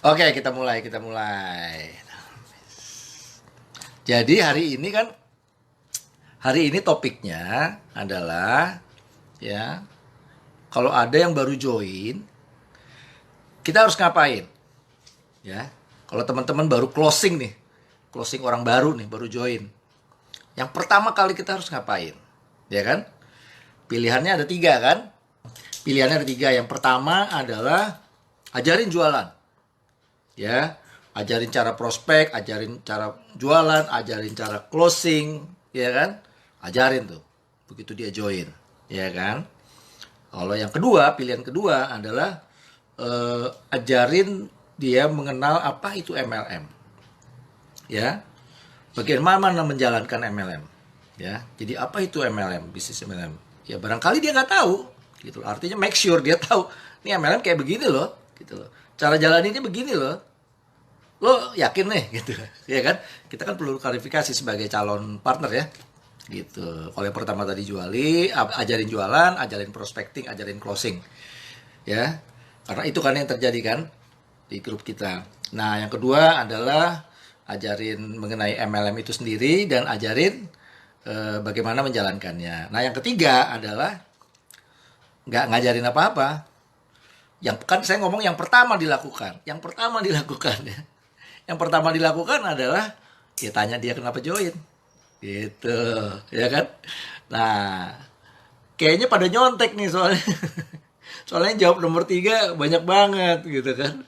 Oke, kita mulai. Jadi hari ini topiknya adalah ya, kalau ada yang baru join, kita harus ngapain? Ya. Kalau teman-teman baru closing nih, closing orang baru nih, baru join. Yang pertama kali kita harus ngapain? Ya kan? Pilihannya ada tiga kan? Pilihannya ada tiga. Yang pertama adalah ajarin jualan. Ya, ajarin cara prospek, ajarin cara jualan, ajarin cara closing, ya kan? Ajarin tuh. Begitu dia join, ya kan? Kalau yang kedua, pilihan kedua adalah ajarin dia mengenal apa itu MLM. Ya. Bagaimana menjalankan MLM. Ya. Jadi apa itu MLM, bisnis MLM? Ya barangkali dia nggak tahu, gitu. Artinya make sure dia tahu, ini MLM kayak begini loh, gitu loh. Cara jalan ini begini loh. Lo yakin nih gitu, ya kan? Kita kan perlu klarifikasi sebagai calon partner ya, gitu. Kalau yang pertama tadi ajarin jualan, ajarin prospecting, ajarin closing, ya. Karena itu kan yang terjadi kan di grup kita. Nah, yang kedua adalah ajarin mengenai MLM itu sendiri dan ajarin bagaimana menjalankannya. Nah, yang ketiga adalah nggak ngajarin apa-apa. Yang kan saya ngomong yang pertama dilakukan. Yang pertama dilakukan ya. Yang pertama dilakukan adalah ya tanya dia kenapa join. Gitu, ya kan? Nah, kayaknya pada nyontek nih soalnya. Soalnya jawab nomor 3 banyak banget gitu kan.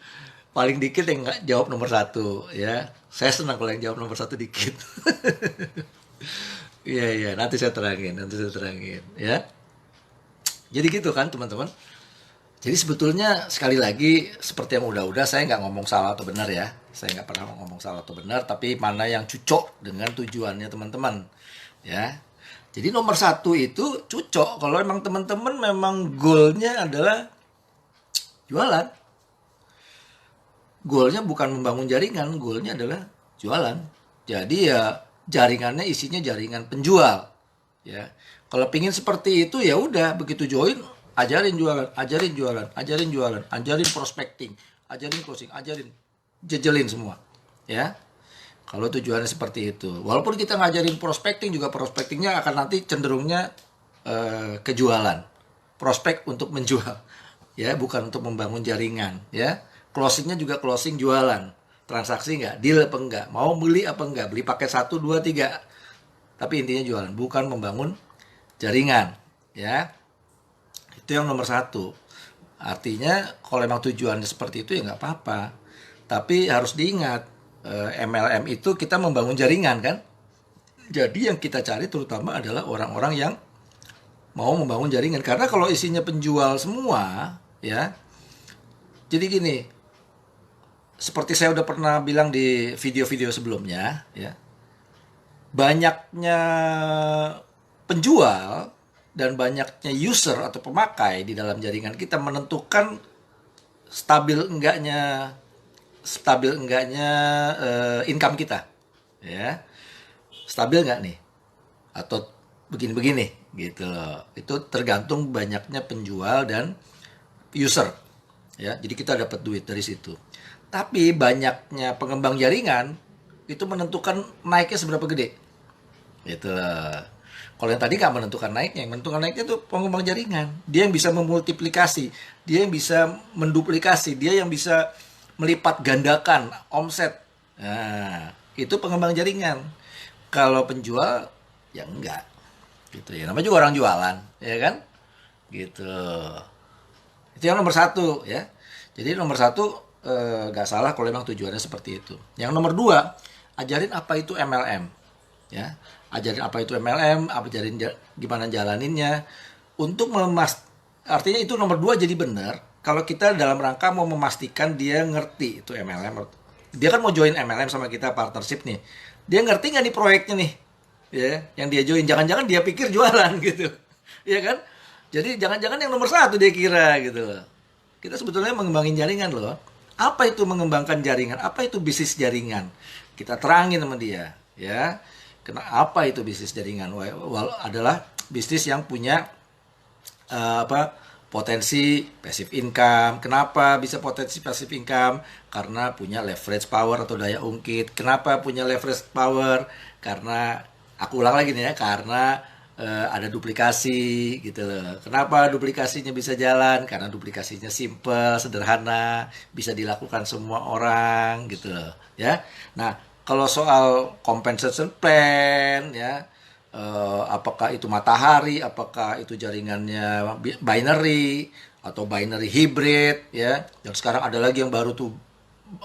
Paling dikit yang nggak jawab nomor 1 ya. Saya senang kalau yang jawab nomor 1 dikit. Iya iya, nanti saya terangin ya. Jadi gitu kan teman-teman. Jadi sebetulnya sekali lagi seperti yang udah-udah saya nggak ngomong salah atau benar ya. Saya nggak pernah ngomong salah atau benar, tapi mana yang cocok dengan tujuannya teman-teman. Ya. Jadi nomor 1 itu cocok kalau emang teman-teman memang goalnya adalah jualan. Goalnya bukan membangun jaringan, goalnya adalah jualan. Jadi ya jaringannya isinya jaringan penjual. Ya, kalau pingin seperti itu ya udah begitu join ajarin jualan, ajarin jualan, ajarin jualan, ajarin prospecting, ajarin closing, ajarin jejelin semua. Ya, kalau tujuannya seperti itu. Walaupun kita ngajarin prospecting juga prospectingnya akan nanti cenderungnya ke jualan. Prospek untuk menjual. Ya, bukan untuk membangun jaringan. Ya, closingnya juga closing jualan. Transaksi nggak, deal apa enggak, mau beli apa enggak, beli paket 1, 2, 3. Tapi intinya jualan, bukan membangun jaringan. Ya, itu yang nomor 1. Artinya kalau memang tujuannya seperti itu ya nggak apa-apa. Tapi harus diingat, MLM itu kita membangun jaringan kan. Jadi yang kita cari terutama adalah orang-orang yang mau membangun jaringan. Karena kalau isinya penjual semua, ya. Jadi gini, seperti saya udah pernah bilang di video-video sebelumnya, ya. Banyaknya penjual dan banyaknya user atau pemakai di dalam jaringan kita menentukan stabil enggaknya income kita, ya. Stabil nggak nih atau begini-begini gitu loh. Itu tergantung banyaknya penjual dan user, ya. Jadi kita dapat duit dari situ. Tapi banyaknya pengembang jaringan itu menentukan naiknya seberapa gede. Gitu loh. Kalau yang tadi nggak menentukan naiknya, yang menentukan naiknya itu pengembang jaringan. Dia yang bisa memultiplikasi, dia yang bisa menduplikasi, dia yang bisa melipat gandakan omset. Nah, itu pengembang jaringan. Kalau penjual, ya enggak. Gitu ya. Namanya juga orang jualan, ya kan? Gitu. Itu yang nomor 1 ya. Jadi nomor 1 nggak salah kalau memang tujuannya seperti itu. Yang nomor 2, ajarin apa itu MLM. Ya, ajarin apa itu MLM, ajarin gimana jalaninnya untuk artinya itu nomor 2 jadi benar kalau kita dalam rangka mau memastikan dia ngerti itu MLM. Dia kan mau join MLM sama kita partnership nih. Dia ngerti nggak nih proyeknya nih? Ya, yang dia join jangan-jangan dia pikir jualan gitu. Ya kan? Jadi jangan-jangan yang nomor 1 dia kira gitu loh. Kita sebetulnya mengembangin jaringan loh. Apa itu mengembangkan jaringan? Apa itu bisnis jaringan? Kita terangin sama dia, ya. Apa itu bisnis jaringan? Adalah bisnis yang punya potensi passive income. Kenapa bisa potensi passive income? Karena punya leverage power atau daya ungkit. Kenapa punya leverage power? Karena aku ulang lagi nih ya, karena ada duplikasi gitu loh. Kenapa duplikasinya bisa jalan? Karena duplikasinya simple, sederhana, bisa dilakukan semua orang gitu loh ya. Nah, kalau soal compensation plan ya, apakah itu matahari, apakah itu jaringannya binary atau binary hybrid ya. Dan sekarang ada lagi yang baru tuh,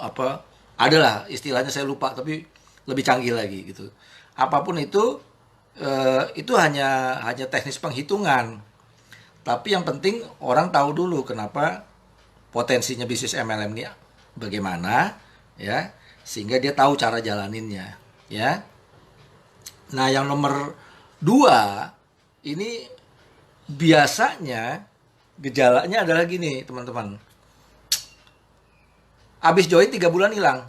apa, adalah istilahnya saya lupa tapi lebih canggih lagi gitu. Apapun itu hanya teknis penghitungan. Tapi yang penting orang tahu dulu kenapa potensinya bisnis MLM ini bagaimana ya, sehingga dia tahu cara jalaninnya ya. Nah, yang nomor 2 ini biasanya gejalanya adalah gini, teman-teman. Habis join 3 bulan hilang.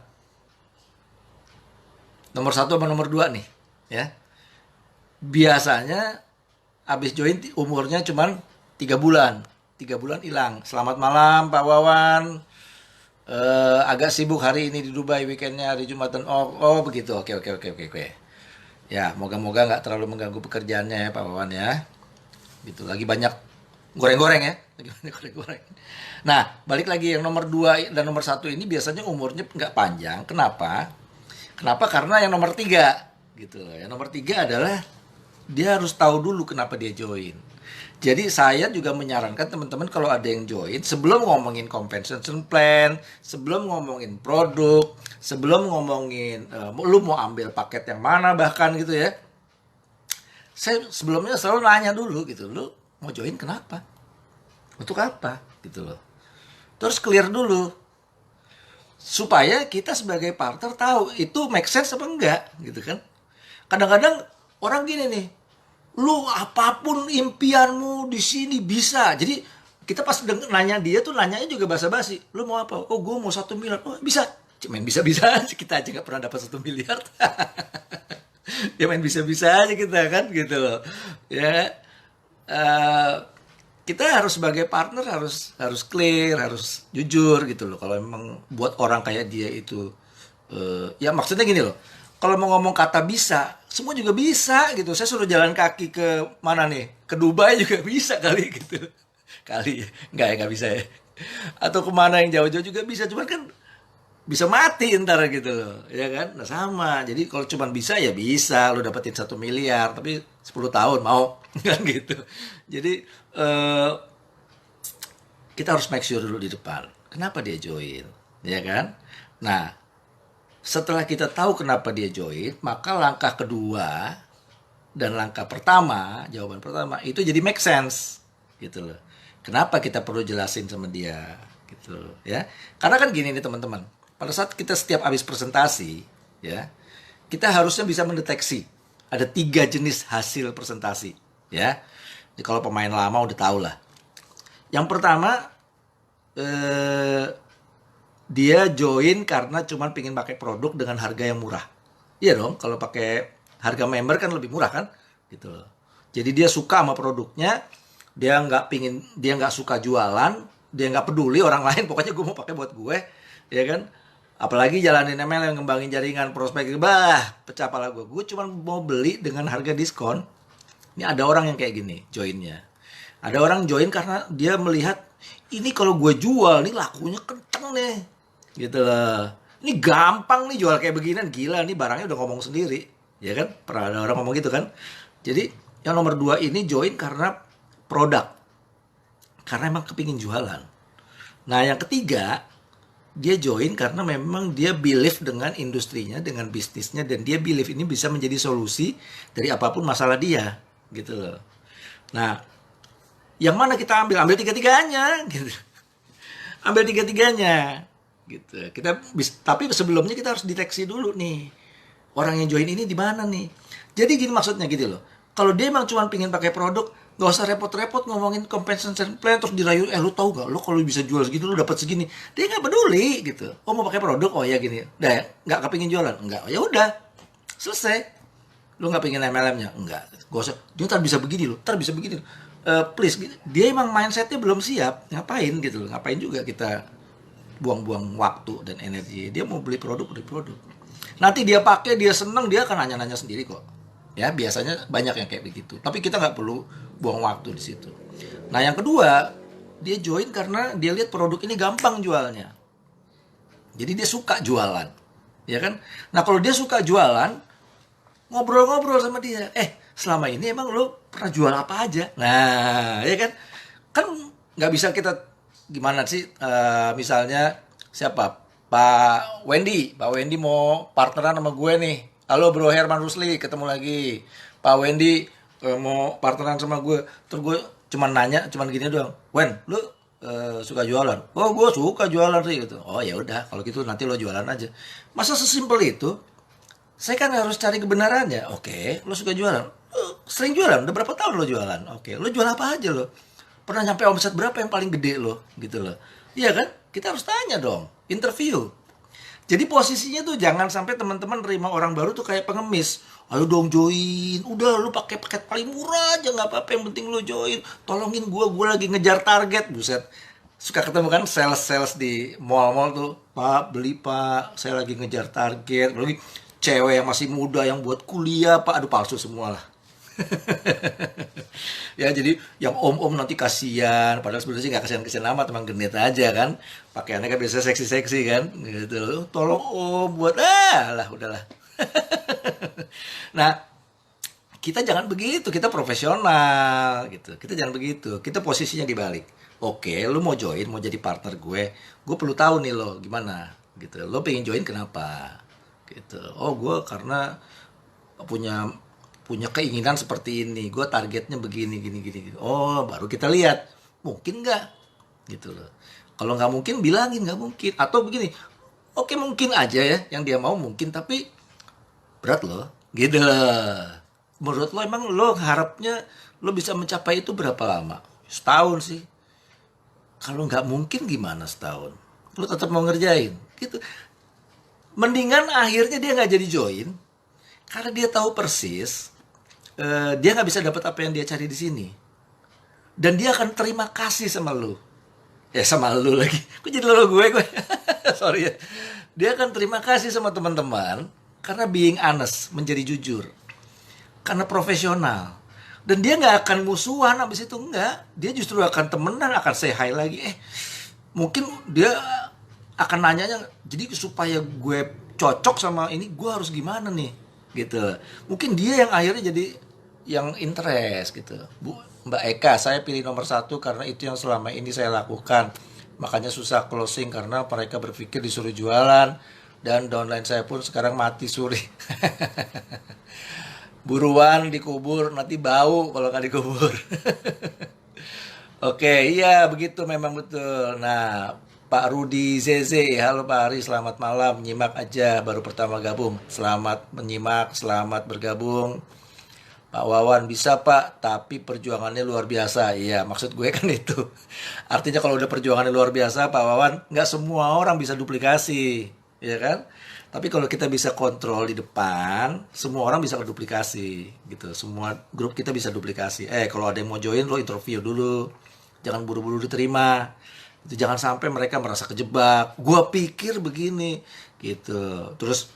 Nomor 1 sama nomor 2 nih ya. Biasanya habis join umurnya cuman 3 bulan. 3 bulan hilang. Selamat malam Pak Wawan. Agak sibuk hari ini di Dubai, weekendnya hari Jumat dan begitu. Oke. Ya, moga-moga nggak terlalu mengganggu pekerjaannya ya Pak Wawan ya. Gitu, lagi banyak goreng-goreng ya. Lagi banyak goreng-goreng. Nah, balik lagi yang nomor 2 dan nomor 1 ini biasanya umurnya nggak panjang. Kenapa? Karena yang nomor 3 gitu. Yang nomor 3 adalah dia harus tahu dulu kenapa dia join. Jadi saya juga menyarankan teman-teman kalau ada yang join, sebelum ngomongin compensation plan, sebelum ngomongin produk, sebelum ngomongin lu mau ambil paket yang mana bahkan gitu ya. Saya sebelumnya selalu nanya dulu gitu, lu mau join kenapa? Untuk apa? Gitu loh. Terus clear dulu. Supaya kita sebagai partner tahu itu make sense apa enggak gitu kan. Kadang-kadang orang gini nih, lu apapun impianmu di sini bisa. Jadi kita pas nanya dia tuh nanyanya juga basa-basi. Lu mau apa? Oh, gue mau 1 miliar. Oh, bisa. Main bisa-bisa aja. Kita aja gak pernah dapat 1 miliar. Ya main bisa-bisa aja kita kan gitu loh. Ya, kita harus sebagai partner harus clear, harus jujur gitu loh. Kalau memang buat orang kayak dia itu, ya maksudnya gini loh. Kalau mau ngomong kata bisa, semua juga bisa gitu. Saya suruh jalan kaki ke mana nih? Ke Dubai juga bisa kali gitu. Kali, nggak bisa ya. Atau kemana yang jauh-jauh juga bisa. Cuman kan bisa mati ntar gitu loh, ya kan? Nah sama. Jadi kalau cuman bisa ya bisa. Lo dapetin 1 miliar, tapi 10 tahun mau kan gitu. Jadi kita harus make sure dulu di depan. Kenapa dia join, ya kan? Nah, setelah kita tahu kenapa dia join, maka langkah kedua dan langkah pertama, jawaban pertama itu jadi make sense gitu loh. Kenapa kita perlu jelasin sama dia gitu loh, ya. Karena kan gini nih teman-teman, pada saat kita setiap habis presentasi ya, kita harusnya bisa mendeteksi ada 3 jenis hasil presentasi ya. Jadi kalau pemain lama udah tahu lah. Yang pertama, dia join karena cuma pengen pakai produk dengan harga yang murah. Iya dong, kalau pakai harga member kan lebih murah kan, gitu loh. Jadi dia suka sama produknya, dia nggak suka jualan, dia nggak peduli orang lain, pokoknya gue mau pakai buat gue, ya kan. Apalagi jalanin MLM, ngembangin jaringan, prospek, pecah pala gue. Gue cuma mau beli dengan harga diskon. Ini ada orang yang kayak gini, joinnya. Ada orang join karena dia melihat, ini kalau gue jual, ini lakunya kenceng nih. Gitu loh. Ini gampang nih jual kayak beginian, gila nih barangnya udah ngomong sendiri. Ya kan? Pernah ada orang ngomong gitu kan? Jadi yang nomor 2 ini join karena produk. Karena emang kepingin jualan. Nah yang ketiga, dia join karena memang dia believe dengan industrinya, dengan bisnisnya, dan dia believe ini bisa menjadi solusi dari apapun masalah dia. Gitu loh. Nah, yang mana kita ambil? Ambil 3-3-nya gitu. Ambil 3-3-nya. Gitu. Tapi sebelumnya kita harus deteksi dulu nih. Orang yang join ini di mana nih? Jadi gini maksudnya gitu loh. Kalau dia emang cuma pengen pakai produk, gak usah repot-repot ngomongin compensation plan terus dirayu, lu tahu gak lo kalau bisa jual segitu lu dapat segini. Dia nggak peduli gitu. Oh mau pakai produk, oh ya gini. Udah ya, nggak kepingin jualan, enggak. Oh ya udah, selesai. Lu nggak pengen MLM-nya, enggak. Gak usah. Dia ntar bisa begini loh, ntar bisa begini. please, dia emang mindsetnya belum siap, ngapain gitu loh, ngapain juga kita buang-buang waktu dan energi. Dia mau beli produk, nanti dia pakai, dia seneng, dia akan nanya-nanya sendiri kok. Ya biasanya banyak yang kayak begitu, tapi kita nggak perlu buang waktu di situ. Nah yang kedua, dia join karena dia lihat produk ini gampang jualnya, jadi dia suka jualan, ya kan. Nah kalau dia suka jualan, ngobrol-ngobrol sama dia, selama ini emang lo pernah jual apa aja? Nah ya kan, kan nggak bisa kita gimana sih, misalnya siapa, Pak Wendy mau partneran sama gue nih. Halo Bro Herman Rusli, ketemu lagi. Pak Wendy mau partneran sama gue. Terus gue cuman nanya, cuman gini doang. Wen, lu suka jualan? Oh, gue suka jualan sih gitu. Oh ya udah, kalau gitu nanti lo jualan aja. Masa sesimpel itu? Saya kan harus cari kebenarannya. Oke, lo suka jualan? Sering jualan? Udah berapa tahun lo jualan? Oke, lo jual apa aja lo? Pernah nyampe omset berapa yang paling gede lo? Gitu loh. Iya kan? Kita harus tanya dong. Interview. Jadi posisinya tuh jangan sampai teman-teman nerima orang baru tuh kayak pengemis. Ayo dong join. Udah lu pakai paket paling murah aja nggak apa-apa, yang penting lu join. Tolongin gue lagi ngejar target. Buset. Suka ketemu kan sales-sales di mall-mall tuh. Pak, beli Pak. Saya lagi ngejar target. Lagi cewek yang masih muda yang buat kuliah Pak. Aduh palsu semua lah. Ya jadi yang om-om nanti kasihan, padahal sebenarnya sih nggak kasihan-kasihan amat, emang genit aja kan, pakaiannya kan biasa seksi-seksi kan gitu. Tolong om buat lah udahlah. Nah kita jangan begitu, kita profesional gitu, kita jangan begitu, kita posisinya dibalik. Oke, lu mau join, mau jadi partner gue perlu tahu nih lo gimana gitu, lo pengen join kenapa gitu. Oh gue karena punya keinginan seperti ini, gue targetnya begini gini gini. Oh baru kita lihat mungkin nggak gitu loh. Kalau nggak mungkin bilangin nggak mungkin, atau begini, oke mungkin aja ya yang dia mau mungkin, tapi berat loh gitu loh. Menurut lo emang lo harapnya lo bisa mencapai itu berapa lama? Setahun sih. Kalau nggak mungkin gimana setahun? Lo tetap mau ngerjain gitu. Mendingan akhirnya dia nggak jadi join karena dia tahu persis dia nggak bisa dapat apa yang dia cari di sini, dan dia akan terima kasih sama lu. Sama lu lagi, kok jadi lo gue sorry ya. Dia akan terima kasih sama teman-teman karena being honest, menjadi jujur, karena profesional, dan dia nggak akan musuhan abis itu, enggak. Dia justru akan temenan, akan say hi lagi. Mungkin dia akan nanyanya, jadi supaya gue cocok sama ini gue harus gimana nih gitu. Mungkin dia yang akhirnya jadi yang interest gitu. Mbak Eka, saya pilih nomor 1 karena itu yang selama ini saya lakukan. Makanya susah closing karena mereka berpikir disuruh jualan, dan downline saya pun sekarang mati suri. Buruan dikubur, nanti bau kalau nggak dikubur. Oke, iya begitu memang betul. Nah, Pak Rudi Zeze, halo Pak Ari, selamat malam. Nyimak aja, baru pertama gabung. Selamat menyimak, selamat bergabung. Pak Wawan, bisa Pak, tapi perjuangannya luar biasa. Iya, maksud gue kan itu. Artinya kalau udah perjuangannya luar biasa, Pak Wawan, nggak semua orang bisa duplikasi, ya kan? Tapi kalau kita bisa kontrol di depan, semua orang bisa duplikasi, gitu. Semua grup kita bisa duplikasi. Kalau ada yang mau join, lo interview dulu. Jangan buru-buru diterima. Itu jangan sampai mereka merasa kejebak. Gue pikir begini, gitu. Terus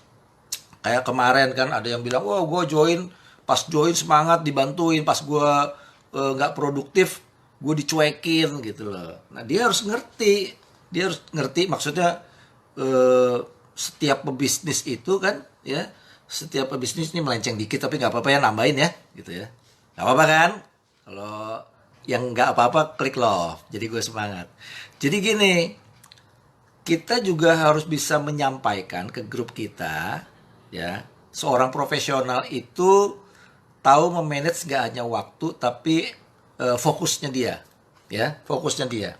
kayak kemarin kan ada yang bilang, wah gue join, pas join semangat dibantuin, pas gue nggak produktif gue dicuekin gitu loh. Nah dia harus ngerti maksudnya, setiap pebisnis itu kan ya, setiap pebisnis ini melenceng dikit tapi nggak apa-apa ya, nambahin ya gitu ya, nggak apa-apa kan. Kalau yang nggak apa-apa klik love, jadi gue semangat. Jadi gini, kita juga harus bisa menyampaikan ke grup kita ya, seorang profesional itu tahu memanage gak hanya waktu tapi fokusnya dia, ya fokusnya dia.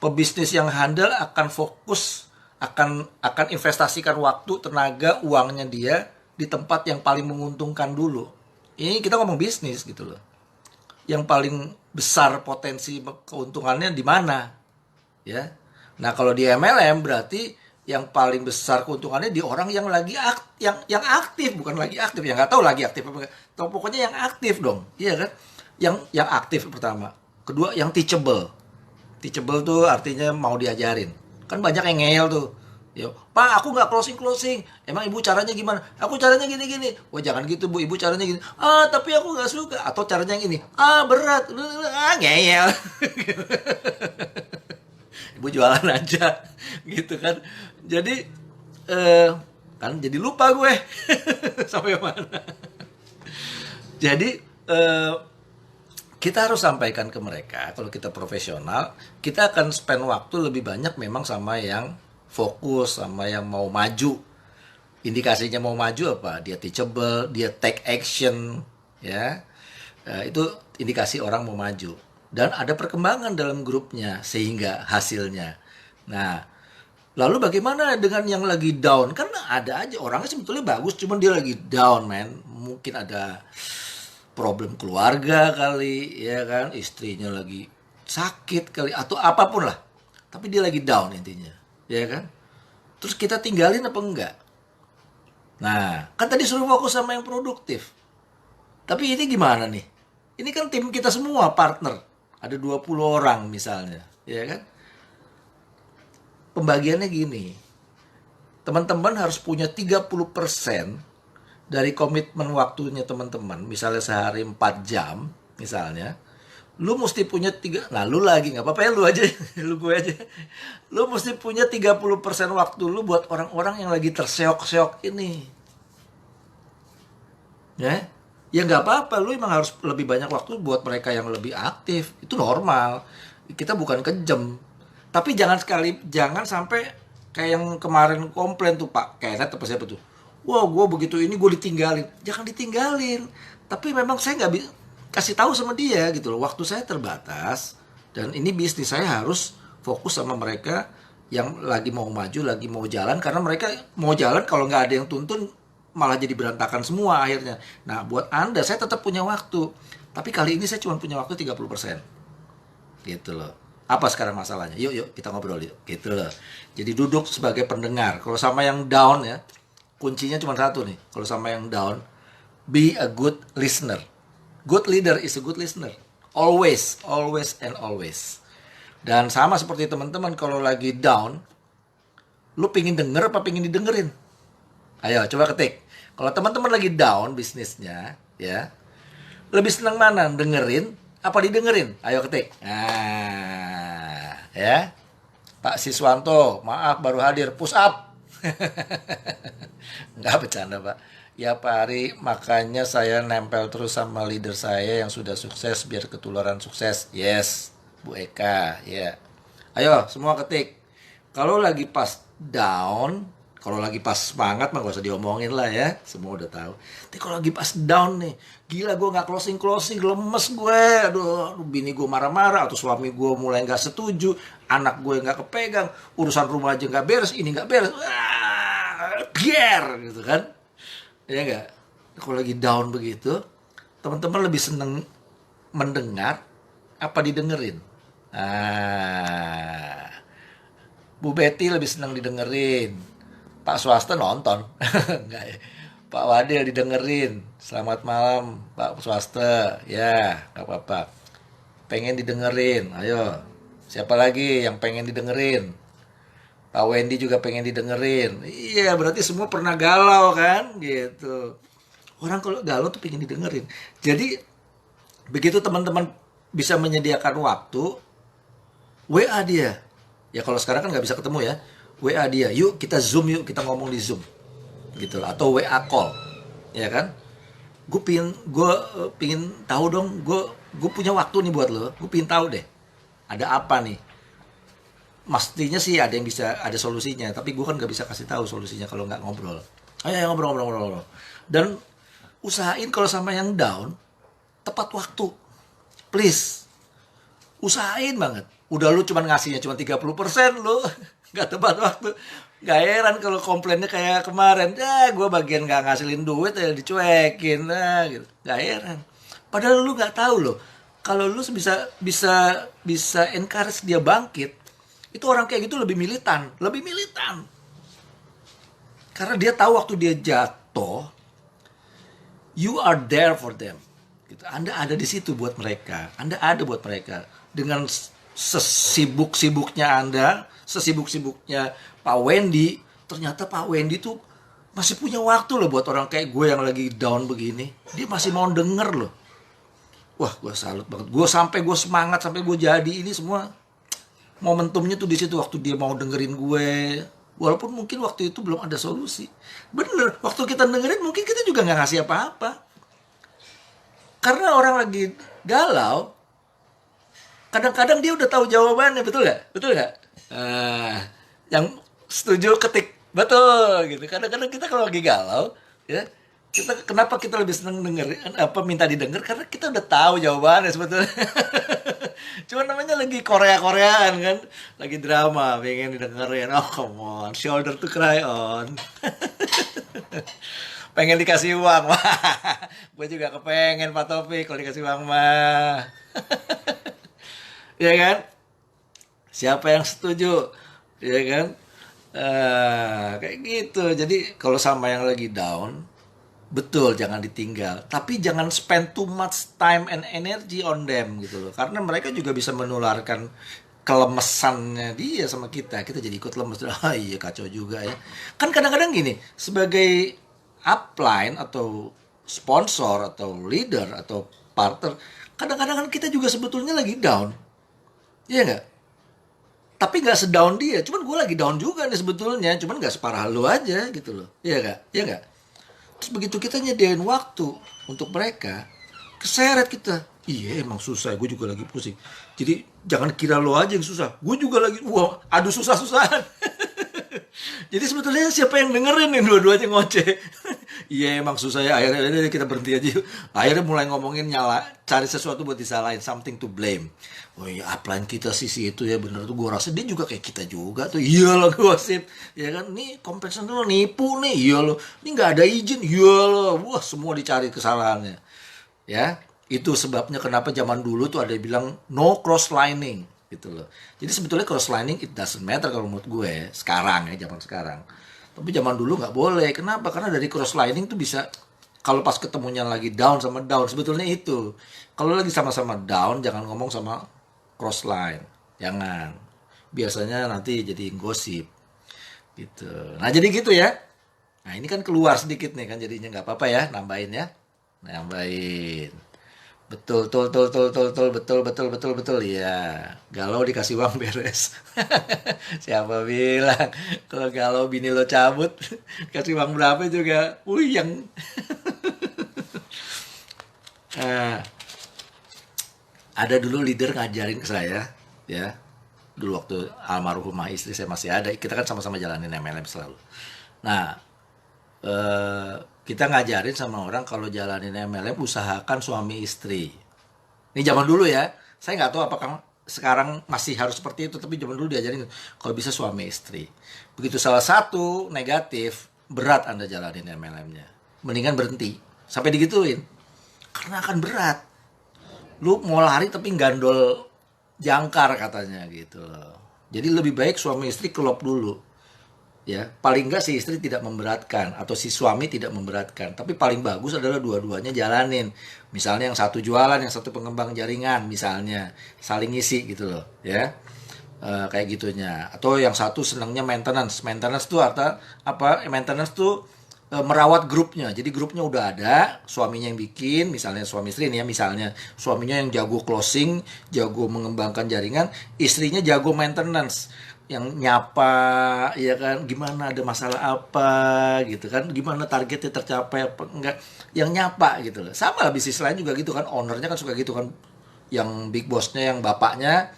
Pebisnis yang handal akan fokus, akan investasikan waktu, tenaga, uangnya dia di tempat yang paling menguntungkan dulu. Ini kita ngomong bisnis gitu loh. Yang paling besar potensi keuntungannya di mana, ya. Nah kalau di MLM berarti yang paling besar keuntungannya di orang yang lagi yang aktif, bukan lagi aktif, yang nggak tahu lagi aktif apa enggak. Tahu pokoknya yang aktif dong, iya kan? Yang aktif pertama. Kedua yang teachable. Teachable tuh artinya mau diajarin. Kan banyak yang ngeyel tuh. Ya, Pak, aku nggak closing. Emang ibu caranya gimana? Aku caranya gini-gini. Wah, jangan gitu bu, ibu caranya gini. Ah, tapi aku nggak suka. Atau caranya yang ini. Ah, berat. Ah, ngeyel. Ibu jualan aja, gitu kan. Jadi kan jadi lupa gue sampai mana. Jadi kita harus sampaikan ke mereka, kalau kita profesional, kita akan spend waktu lebih banyak memang sama yang fokus, sama yang mau maju. Indikasinya mau maju apa? Dia teachable, dia take action, ya. Itu indikasi orang mau maju. Dan ada perkembangan dalam grupnya sehingga hasilnya. Nah, lalu bagaimana dengan yang lagi down? Kan ada aja orangnya sebetulnya bagus, cuman dia lagi down, man. Mungkin ada problem keluarga kali, ya kan? Istrinya lagi sakit kali, atau apapun lah. Tapi dia lagi down intinya, ya kan? Terus kita tinggalin apa enggak? Nah, kan tadi suruh fokus sama yang produktif. Tapi ini gimana nih? Ini kan tim kita semua partner. Ada 20 orang misalnya, ya kan? Pembagiannya gini. Teman-teman harus punya 30% dari komitmen waktunya teman-teman. Misalnya sehari 4 jam, misalnya. Lu mesti punya 3, nah lu lagi nggak apa-apa ya, lu aja, lu gue aja. Lu mesti punya 30% waktu lu buat orang-orang yang lagi terseok-seok ini. Ya, ya nggak apa-apa, lu emang harus lebih banyak waktu buat mereka yang lebih aktif, itu normal. Kita bukan kejam, tapi jangan sampai kayak yang kemarin komplain tuh Pak Kenneth apa siapa tuh, wah gue begitu ini gue ditinggalin. Jangan ditinggalin, tapi memang saya nggak kasih tahu sama dia gitu loh, waktu saya terbatas dan ini bisnis, saya harus fokus sama mereka yang lagi mau maju, lagi mau jalan, karena mereka mau jalan kalau nggak ada yang tuntun malah jadi berantakan semua akhirnya. Nah, buat Anda, saya tetap punya waktu. Tapi kali ini saya cuma punya waktu 30%. Gitu loh. Apa sekarang masalahnya? Yuk, kita ngobrol yuk. Gitu loh. Jadi duduk sebagai pendengar. Kalau sama yang down ya, kuncinya cuma satu nih. Kalau sama yang down, be a good listener. Good leader is a good listener. Always, always, and always. Dan sama seperti teman-teman kalau lagi down, lu pingin denger apa pingin didengerin? Ayo, coba ketik. Kalau teman-teman lagi down bisnisnya, ya, lebih senang mana? Dengerin apa didengerin? Ayo ketik. Nah, ya. Pak Siswanto, maaf baru hadir, push up. Nggak bercanda, Pak. Ya Pak Ari, makanya saya nempel terus sama leader saya yang sudah sukses biar ketularan sukses. Yes, Bu Eka, ya. Ayo, semua ketik. Kalau lagi pas down, kalau lagi pas semangat mah gak usah diomongin lah ya, semua udah tahu. Tapi kalau lagi pas down nih, gila gue nggak closing, lemes gue, aduh bini gue marah-marah, atau suami gue mulai nggak setuju, anak gue nggak kepegang, urusan rumah aja nggak beres, ini nggak beres, biar gitu kan, ya nggak? Kalau lagi down begitu, teman-teman lebih seneng mendengar apa didengerin? Bu Betty lebih senang didengerin. Pak Swasta nonton. Enggak ya. Pak Wadil didengerin. Selamat malam Pak Swasta. Ya, gak apa-apa. Pengen didengerin. Ayo. Siapa lagi yang pengen didengerin? Pak Wendy juga pengen didengerin. Iya, berarti semua pernah galau kan? Gitu. Orang kalau galau tuh pengen didengerin. Jadi, begitu teman-teman bisa menyediakan waktu, WA dia. Ya kalau sekarang kan nggak bisa ketemu ya. WA dia, yuk kita Zoom, yuk kita ngomong di Zoom, gitu lah. Atau WA call, ya kan? Gue pingin tahu dong, gue punya waktu nih buat lo. Gue pingin tahu deh, ada apa nih? Mestinya sih ada yang bisa, ada solusinya. Tapi gue kan nggak bisa kasih tahu solusinya kalau nggak ngobrol. Ayo ngobrol. Dan usahain kalau sama yang down, tepat waktu, please. Usahain banget. Udah lu cuma ngasihnya cuma 30%, lu nggak tepat waktu. Gak heran kalau komplainnya kayak kemarin, gue bagian nggak ngasilin duit ya dicuekin, gitu. Gak heran. Padahal lu nggak tahu loh, kalau lu bisa encourage dia bangkit, itu orang kayak gitu lebih militan. Karena dia tahu waktu dia jatuh, you are there for them. Gitu. Anda ada di situ buat mereka. Anda ada buat mereka. Dengan sesibuk-sibuknya Anda, sesibuk-sibuknya Pak Wendy, ternyata Pak Wendy tuh masih punya waktu loh buat orang kayak gue yang lagi down begini. Dia masih mau denger loh. Wah, gue salut banget. Gue semangat sampai gue jadi ini semua. Momentumnya tuh di situ waktu dia mau dengerin gue. Walaupun mungkin waktu itu belum ada solusi. Bener, waktu kita dengerin mungkin kita juga nggak ngasih apa-apa. Karena orang lagi galau, kadang-kadang dia udah tahu jawabannya, betul nggak? Betul nggak? Yang setuju ketik betul gitu. Kadang-kadang kita kalau lagi galau, ya kenapa kita lebih seneng dengerin apa minta didengar, karena kita udah tahu jawabannya sebetulnya. Cuma namanya lagi Korea-Koreaan kan, lagi drama, pengen didengerin. Oh come on, shoulder to cry on. Pengen dikasih uang mah. Gue juga kepengen Pak Taufik kalau dikasih uang mah. Ya kan? Siapa yang setuju? Ya kan? Kayak gitu. Jadi kalau sama yang lagi down, betul jangan ditinggal. Tapi jangan spend too much time and energy on them gitu loh. Karena mereka juga bisa menularkan kelemesannya dia sama kita. Kita jadi ikut lemes. Ah iya kacau juga ya. Kan kadang-kadang gini, sebagai upline atau sponsor atau leader atau partner, kadang-kadang kan kita juga sebetulnya lagi down. Iya nggak? Tapi nggak sedown dia, cuman gue lagi down juga nih sebetulnya, cuman nggak separah lu aja gitu loh, iya nggak? Iya nggak? Terus begitu kita nyediain waktu untuk mereka, keseret kita, iya emang susah, gue juga lagi pusing. Jadi jangan kira lo aja yang susah, gue juga lagi, wah, aduh susah-susahan. Jadi sebetulnya siapa yang dengerin nih dua-duanya ngoceh? Iya emang susah ya, akhirnya kita berhenti aja yuk. Akhirnya mulai ngomongin cari sesuatu buat disalahin, something to blame. Oh iya upline kita sisi itu ya bener tuh, gue rasa dia juga kayak kita juga tuh. Iya loh gosip, ya kan, nih kompensasi lo nipu nih, iya loh, ini nggak ada izin, iya loh, wah semua dicari kesalahannya. Ya, itu sebabnya kenapa zaman dulu tuh ada yang bilang no cross lining gitu loh. Jadi sebetulnya cross lining it doesn't matter kalau menurut gue sekarang ya, zaman sekarang. Tapi zaman dulu nggak boleh. Kenapa? Karena dari cross lining tuh bisa, kalau pas ketemunya lagi down sama down, sebetulnya itu. Kalau lagi sama-sama down, jangan ngomong sama cross line. Jangan. Biasanya nanti jadi gosip. Gitu. Nah jadi gitu ya. Nah ini kan keluar sedikit nih kan, jadinya nggak apa-apa ya, nambahin ya. Nambahin. Betul, betul, betul, betul, betul, betul, betul, betul, betul, ya. Galau dikasih uang beres. Siapa bilang kalau galau bini lo cabut, kasih uang berapa juga, yang ada dulu leader ngajarin ke saya, ya. Dulu waktu almarhumah istri saya masih ada, kita kan sama-sama jalanin MLM selalu. Nah, kita ngajarin sama orang kalau jalanin MLM usahakan suami istri. Ini zaman dulu ya. Saya nggak tahu apakah sekarang masih harus seperti itu, tapi zaman dulu diajarin kalau bisa suami istri. Begitu salah satu negatif, berat Anda jalanin MLM-nya. Mendingan berhenti sampai digituin. Karena akan berat. Lu mau lari tapi gandol jangkar katanya gitu loh. Jadi lebih baik suami istri kelop dulu. Ya, paling enggak si istri tidak memberatkan atau si suami tidak memberatkan, tapi paling bagus adalah dua-duanya jalanin. Misalnya yang satu jualan, yang satu pengembang jaringan, misalnya saling ngisi gitu loh, ya. Kayak gitunya. Atau yang satu senangnya maintenance. Maintenance tuh apa? Maintenance tuh merawat grupnya. Jadi grupnya udah ada, suaminya yang bikin, misalnya suami istri nih ya, misalnya suaminya yang jago closing, jago mengembangkan jaringan, istrinya jago maintenance, yang nyapa, ya kan, gimana ada masalah apa gitu kan, gimana targetnya tercapai apa enggak, yang nyapa gitu loh. Sama lah bisnis lain juga gitu kan, ownernya kan suka gitu kan, yang big bossnya, yang bapaknya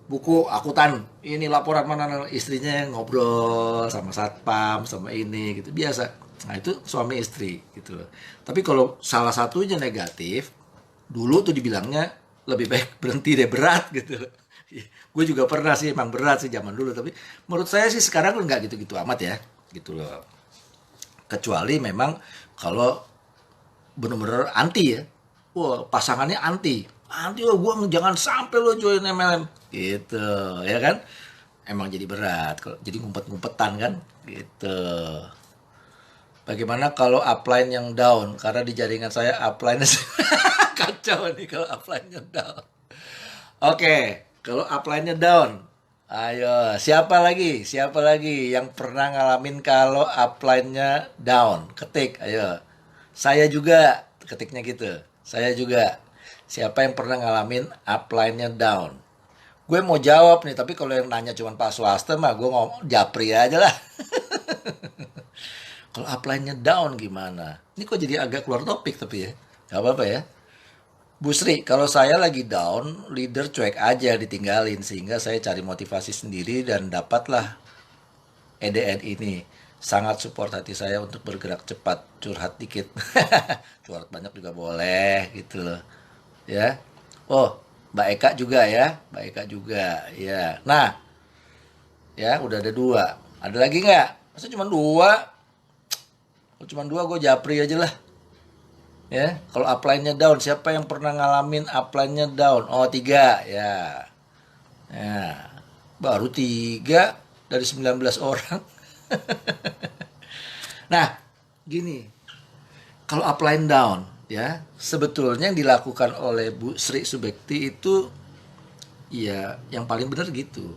buku akuntan, ini laporan mana, istrinya ngobrol sama satpam sama ini gitu, biasa. Nah itu suami istri gitu loh. Tapi kalau salah satunya negatif, dulu tuh dibilangnya lebih baik berhenti deh, berat gitu. Gue juga pernah sih, emang berat sih zaman dulu, tapi menurut saya sih sekarang nggak gitu-gitu amat ya gitu loh. Kecuali memang kalau bener-bener anti ya, wah pasangannya anti, oh gue jangan sampai lo join MLM gitu, ya kan, emang jadi berat kalau jadi ngumpet-ngumpetan kan gitu. Bagaimana kalau upline yang down? Karena di jaringan saya upline kacau nih kalau upline-nya down. Oke, kalau upline-nya down. Ayo, siapa lagi? Siapa lagi yang pernah ngalamin kalau upline-nya down? Ketik, ayo. Saya juga, ketiknya gitu. Saya juga. Siapa yang pernah ngalamin upline-nya down? Gue mau jawab nih, tapi kalau yang nanya cuma Pak Swasta mah gue ngomong japri aja lah. Kalau upline-nya down gimana? Ini kok jadi agak keluar topik tapi ya. Gak apa-apa ya. Bu Sri, kalau saya lagi down, leader cuek aja ditinggalin sehingga saya cari motivasi sendiri dan dapatlah EDN ini. Sangat support hati saya untuk bergerak cepat, curhat dikit. Curhat banyak juga boleh gitu loh. Ya. Oh, Mbak Eka juga ya, Mbak Eka juga. Ya. Nah, ya udah ada dua. Ada lagi nggak? Masa cuma dua? Kalau cuma dua gue japri aja lah. Ya, kalau upline-nya down, siapa yang pernah ngalamin upline-nya down? Oh, tiga, ya. Ya, baru tiga dari 19 orang. Nah, gini, kalau upline down, ya, sebetulnya yang dilakukan oleh Bu Sri Subekti itu, ya, yang paling benar gitu.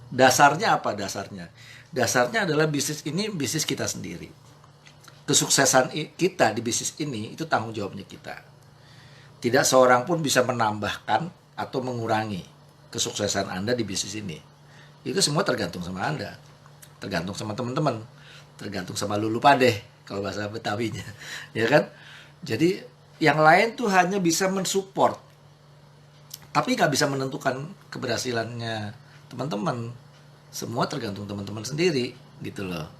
Dasarnya apa dasarnya? Dasarnya adalah bisnis ini bisnis kita sendiri. Kesuksesan kita di bisnis ini itu tanggung jawabnya kita. Tidak seorang pun bisa menambahkan atau mengurangi kesuksesan Anda di bisnis ini. Itu semua tergantung sama Anda. Tergantung sama teman-teman. Tergantung sama lulu padeh kalau bahasa Betawinya. Ya kan? Jadi yang lain tuh hanya bisa mensupport. Tapi nggak bisa menentukan keberhasilannya teman-teman. Semua tergantung teman-teman sendiri gitu loh.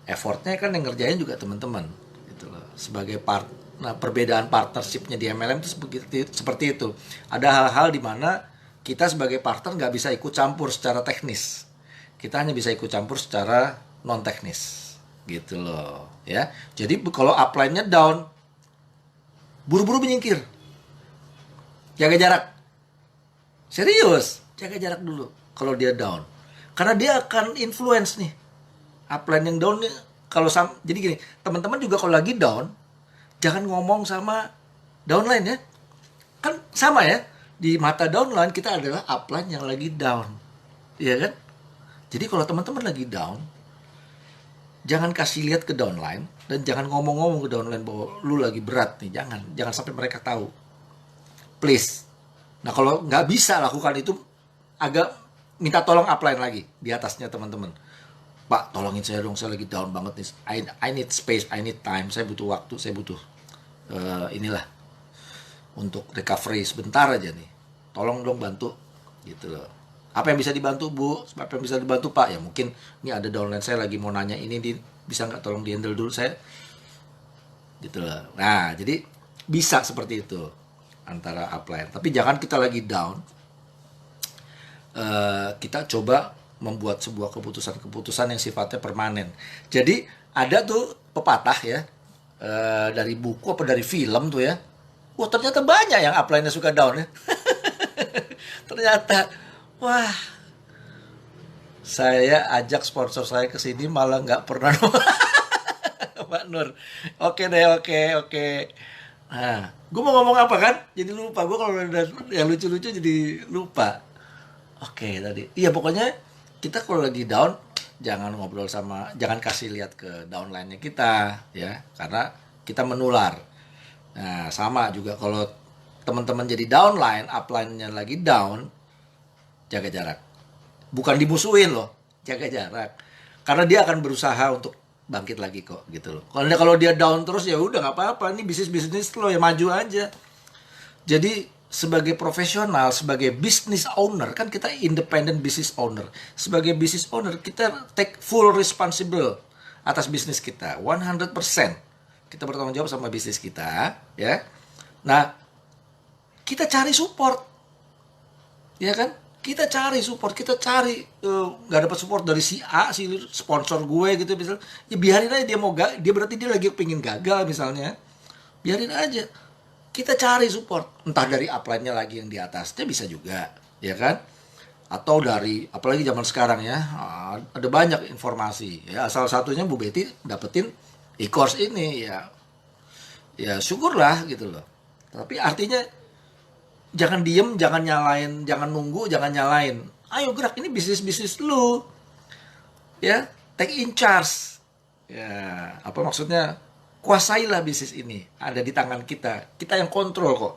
Effortnya kan yang ngerjain juga teman-teman gitu loh. Sebagai nah, perbedaan partnershipnya di MLM itu seperti itu. Ada hal-hal di mana kita sebagai partner nggak bisa ikut campur secara teknis. Kita hanya bisa ikut campur secara non teknis gitu loh ya. Jadi kalau upline-nya down, buru-buru menyingkir, jaga jarak, serius jaga jarak dulu kalau dia down, karena dia akan influence nih upline yang down nih. Kalau jadi gini, teman-teman juga kalau lagi down jangan ngomong sama downline ya, kan sama ya, di mata downline kita adalah upline yang lagi down, iya kan? Jadi kalau teman-teman lagi down, jangan kasih lihat ke downline dan jangan ngomong-ngomong ke downline bahwa lu lagi berat nih, jangan sampai mereka tahu, please. Nah kalau nggak bisa lakukan itu, agak minta tolong upline lagi di atasnya teman-teman. Pak, tolongin saya dong, saya lagi down banget nih. I need space, I need time. Saya butuh waktu, saya butuh inilah untuk recovery sebentar aja nih. Tolong dong bantu, gitu loh. Apa yang bisa dibantu Bu? Apa yang bisa dibantu Pak? Ya mungkin ini ada downline saya lagi mau nanya ini, bisa nggak tolong di-handle dulu saya, gitu loh. Nah, jadi bisa seperti itu antara upline. Tapi jangan kita lagi down, kita coba membuat sebuah keputusan-keputusan yang sifatnya permanen. Jadi ada tuh pepatah ya, dari buku apa dari film tuh ya. Wah ternyata banyak yang upline-nya suka down ya. Ternyata, wah, saya ajak sponsor saya ke sini malah nggak pernah. Pak Nur. Oke deh, oke. Nah, gue mau ngomong apa kan? Jadi lupa. Gue kalau udah yang lucu-lucu jadi lupa. Oke tadi. Iya pokoknya kita kalau lagi down jangan ngobrol jangan kasih lihat ke downline-nya kita ya, karena kita menular. Nah, sama juga kalau teman-teman jadi downline, upline-nya lagi down, jaga jarak. Bukan dimusuhin loh, jaga jarak. Karena dia akan berusaha untuk bangkit lagi kok gitu loh. Kalau dia down terus ya udah nggak apa-apa, ini bisnis lo ya maju aja. Jadi sebagai profesional, sebagai business owner, kan kita independent business owner. Sebagai business owner, kita take full responsible atas bisnis kita, 100%. Kita bertanggung jawab sama bisnis kita, ya. Nah, kita cari support, ya kan? Kita cari support, kita cari nggak dapat support dari si A, si sponsor gue gitu misalnya. Ya biarin aja dia mau dia berarti dia lagi pengen gagal misalnya. Biarin aja. Kita cari support, entah dari upline-nya lagi yang di atasnya bisa juga, ya kan? Atau dari, apalagi zaman sekarang ya, ada banyak informasi. Ya, salah satunya Bu Betty dapetin e-course ini ya syukurlah gitu loh. Tapi artinya jangan diem, jangan nyalain, jangan nunggu, jangan nyalain. Ayo gerak, ini bisnis lu. Ya, take in charge. Ya, apa maksudnya? Kuasailah bisnis ini. Ada di tangan kita. Kita yang kontrol kok.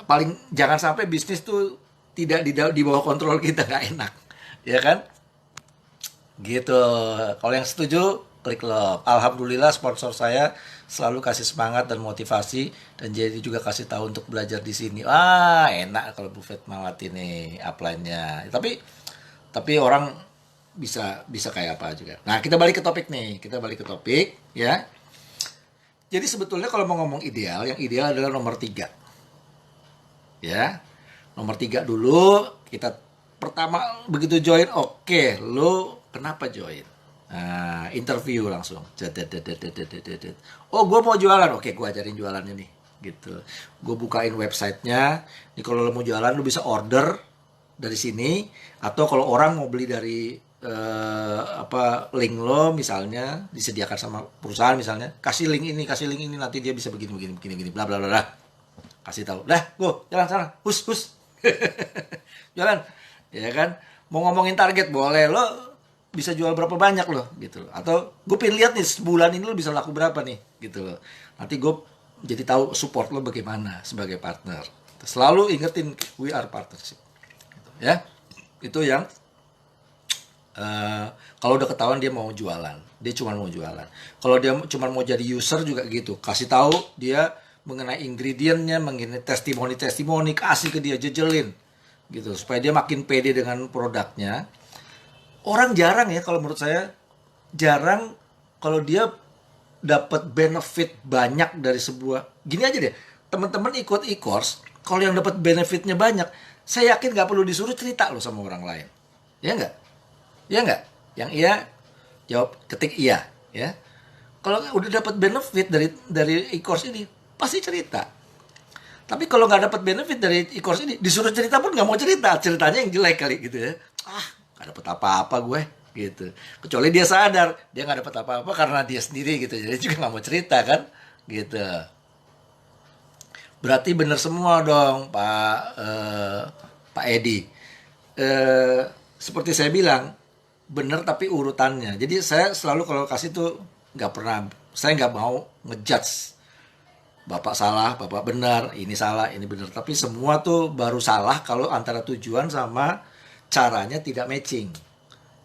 Paling jangan sampai bisnis tuh tidak di bawah kontrol kita, nggak enak. Ya kan? Gitu. Kalau yang setuju, klik love. Alhamdulillah sponsor saya selalu kasih semangat dan motivasi, dan jadi juga kasih tahu untuk belajar di sini. Enak kalau Buffett Mawat ini upline-nya. Tapi orang bisa kayak apa juga. Nah, kita balik ke topik nih. Kita balik ke topik ya. Jadi sebetulnya kalau mau ngomong ideal, yang ideal adalah nomor 3. Ya. Nomor 3 dulu, kita pertama begitu join, oke, lu kenapa join? Nah, interview langsung. Oh, gue mau jualan. Oke, gue ajarin jualannya nih. Gitu. Gue bukain websitenya. Nih kalau lo mau jualan, lo bisa order dari sini. Atau kalau orang mau beli dari link lo misalnya disediakan sama perusahaan misalnya, kasih link ini nanti dia bisa begini bla bla bla. Kasih tahu. Dah, go jalan sana. Hus. Jalan. Ya kan? Mau ngomongin target boleh, lo bisa jual berapa banyak loh gitu loh. Atau gue pengen lihat nih sebulan ini lo bisa laku berapa nih gitu loh. Nanti gue jadi tahu support lo bagaimana sebagai partner. Selalu ingetin we are partnership gitu, ya. Itu yang kalau udah ketahuan dia mau jualan, dia cuma mau jualan. Kalau dia cuma mau jadi user juga gitu, kasih tahu dia mengenai ingredientnya, mengenai testimoni, kasih ke dia, jejelin gitu supaya dia makin pede dengan produknya. Orang jarang ya, kalau menurut saya jarang kalau dia dapat benefit banyak dari sebuah. Gini aja deh, teman-teman ikut e-course, kalau yang dapat benefitnya banyak, saya yakin nggak perlu disuruh cerita loh sama orang lain, ya nggak? Ya nggak? Yang iya jawab, ketik iya, ya. Kalau udah dapat benefit dari e-course ini, pasti cerita. Tapi kalau nggak dapat benefit dari e-course ini, disuruh cerita pun nggak mau cerita, ceritanya yang jelek kali gitu ya. Nggak dapat apa-apa gue, gitu. Kecuali dia sadar dia nggak dapat apa-apa karena dia sendiri gitu, jadi juga nggak mau cerita kan, gitu. Berarti bener semua dong, Pak Edi. Seperti saya bilang, bener tapi urutannya. Jadi saya selalu kalau kasih tuh saya nggak mau ngejudge. Bapak salah, bapak benar, ini salah, ini benar. Tapi semua tuh baru salah kalau antara tujuan sama caranya tidak matching.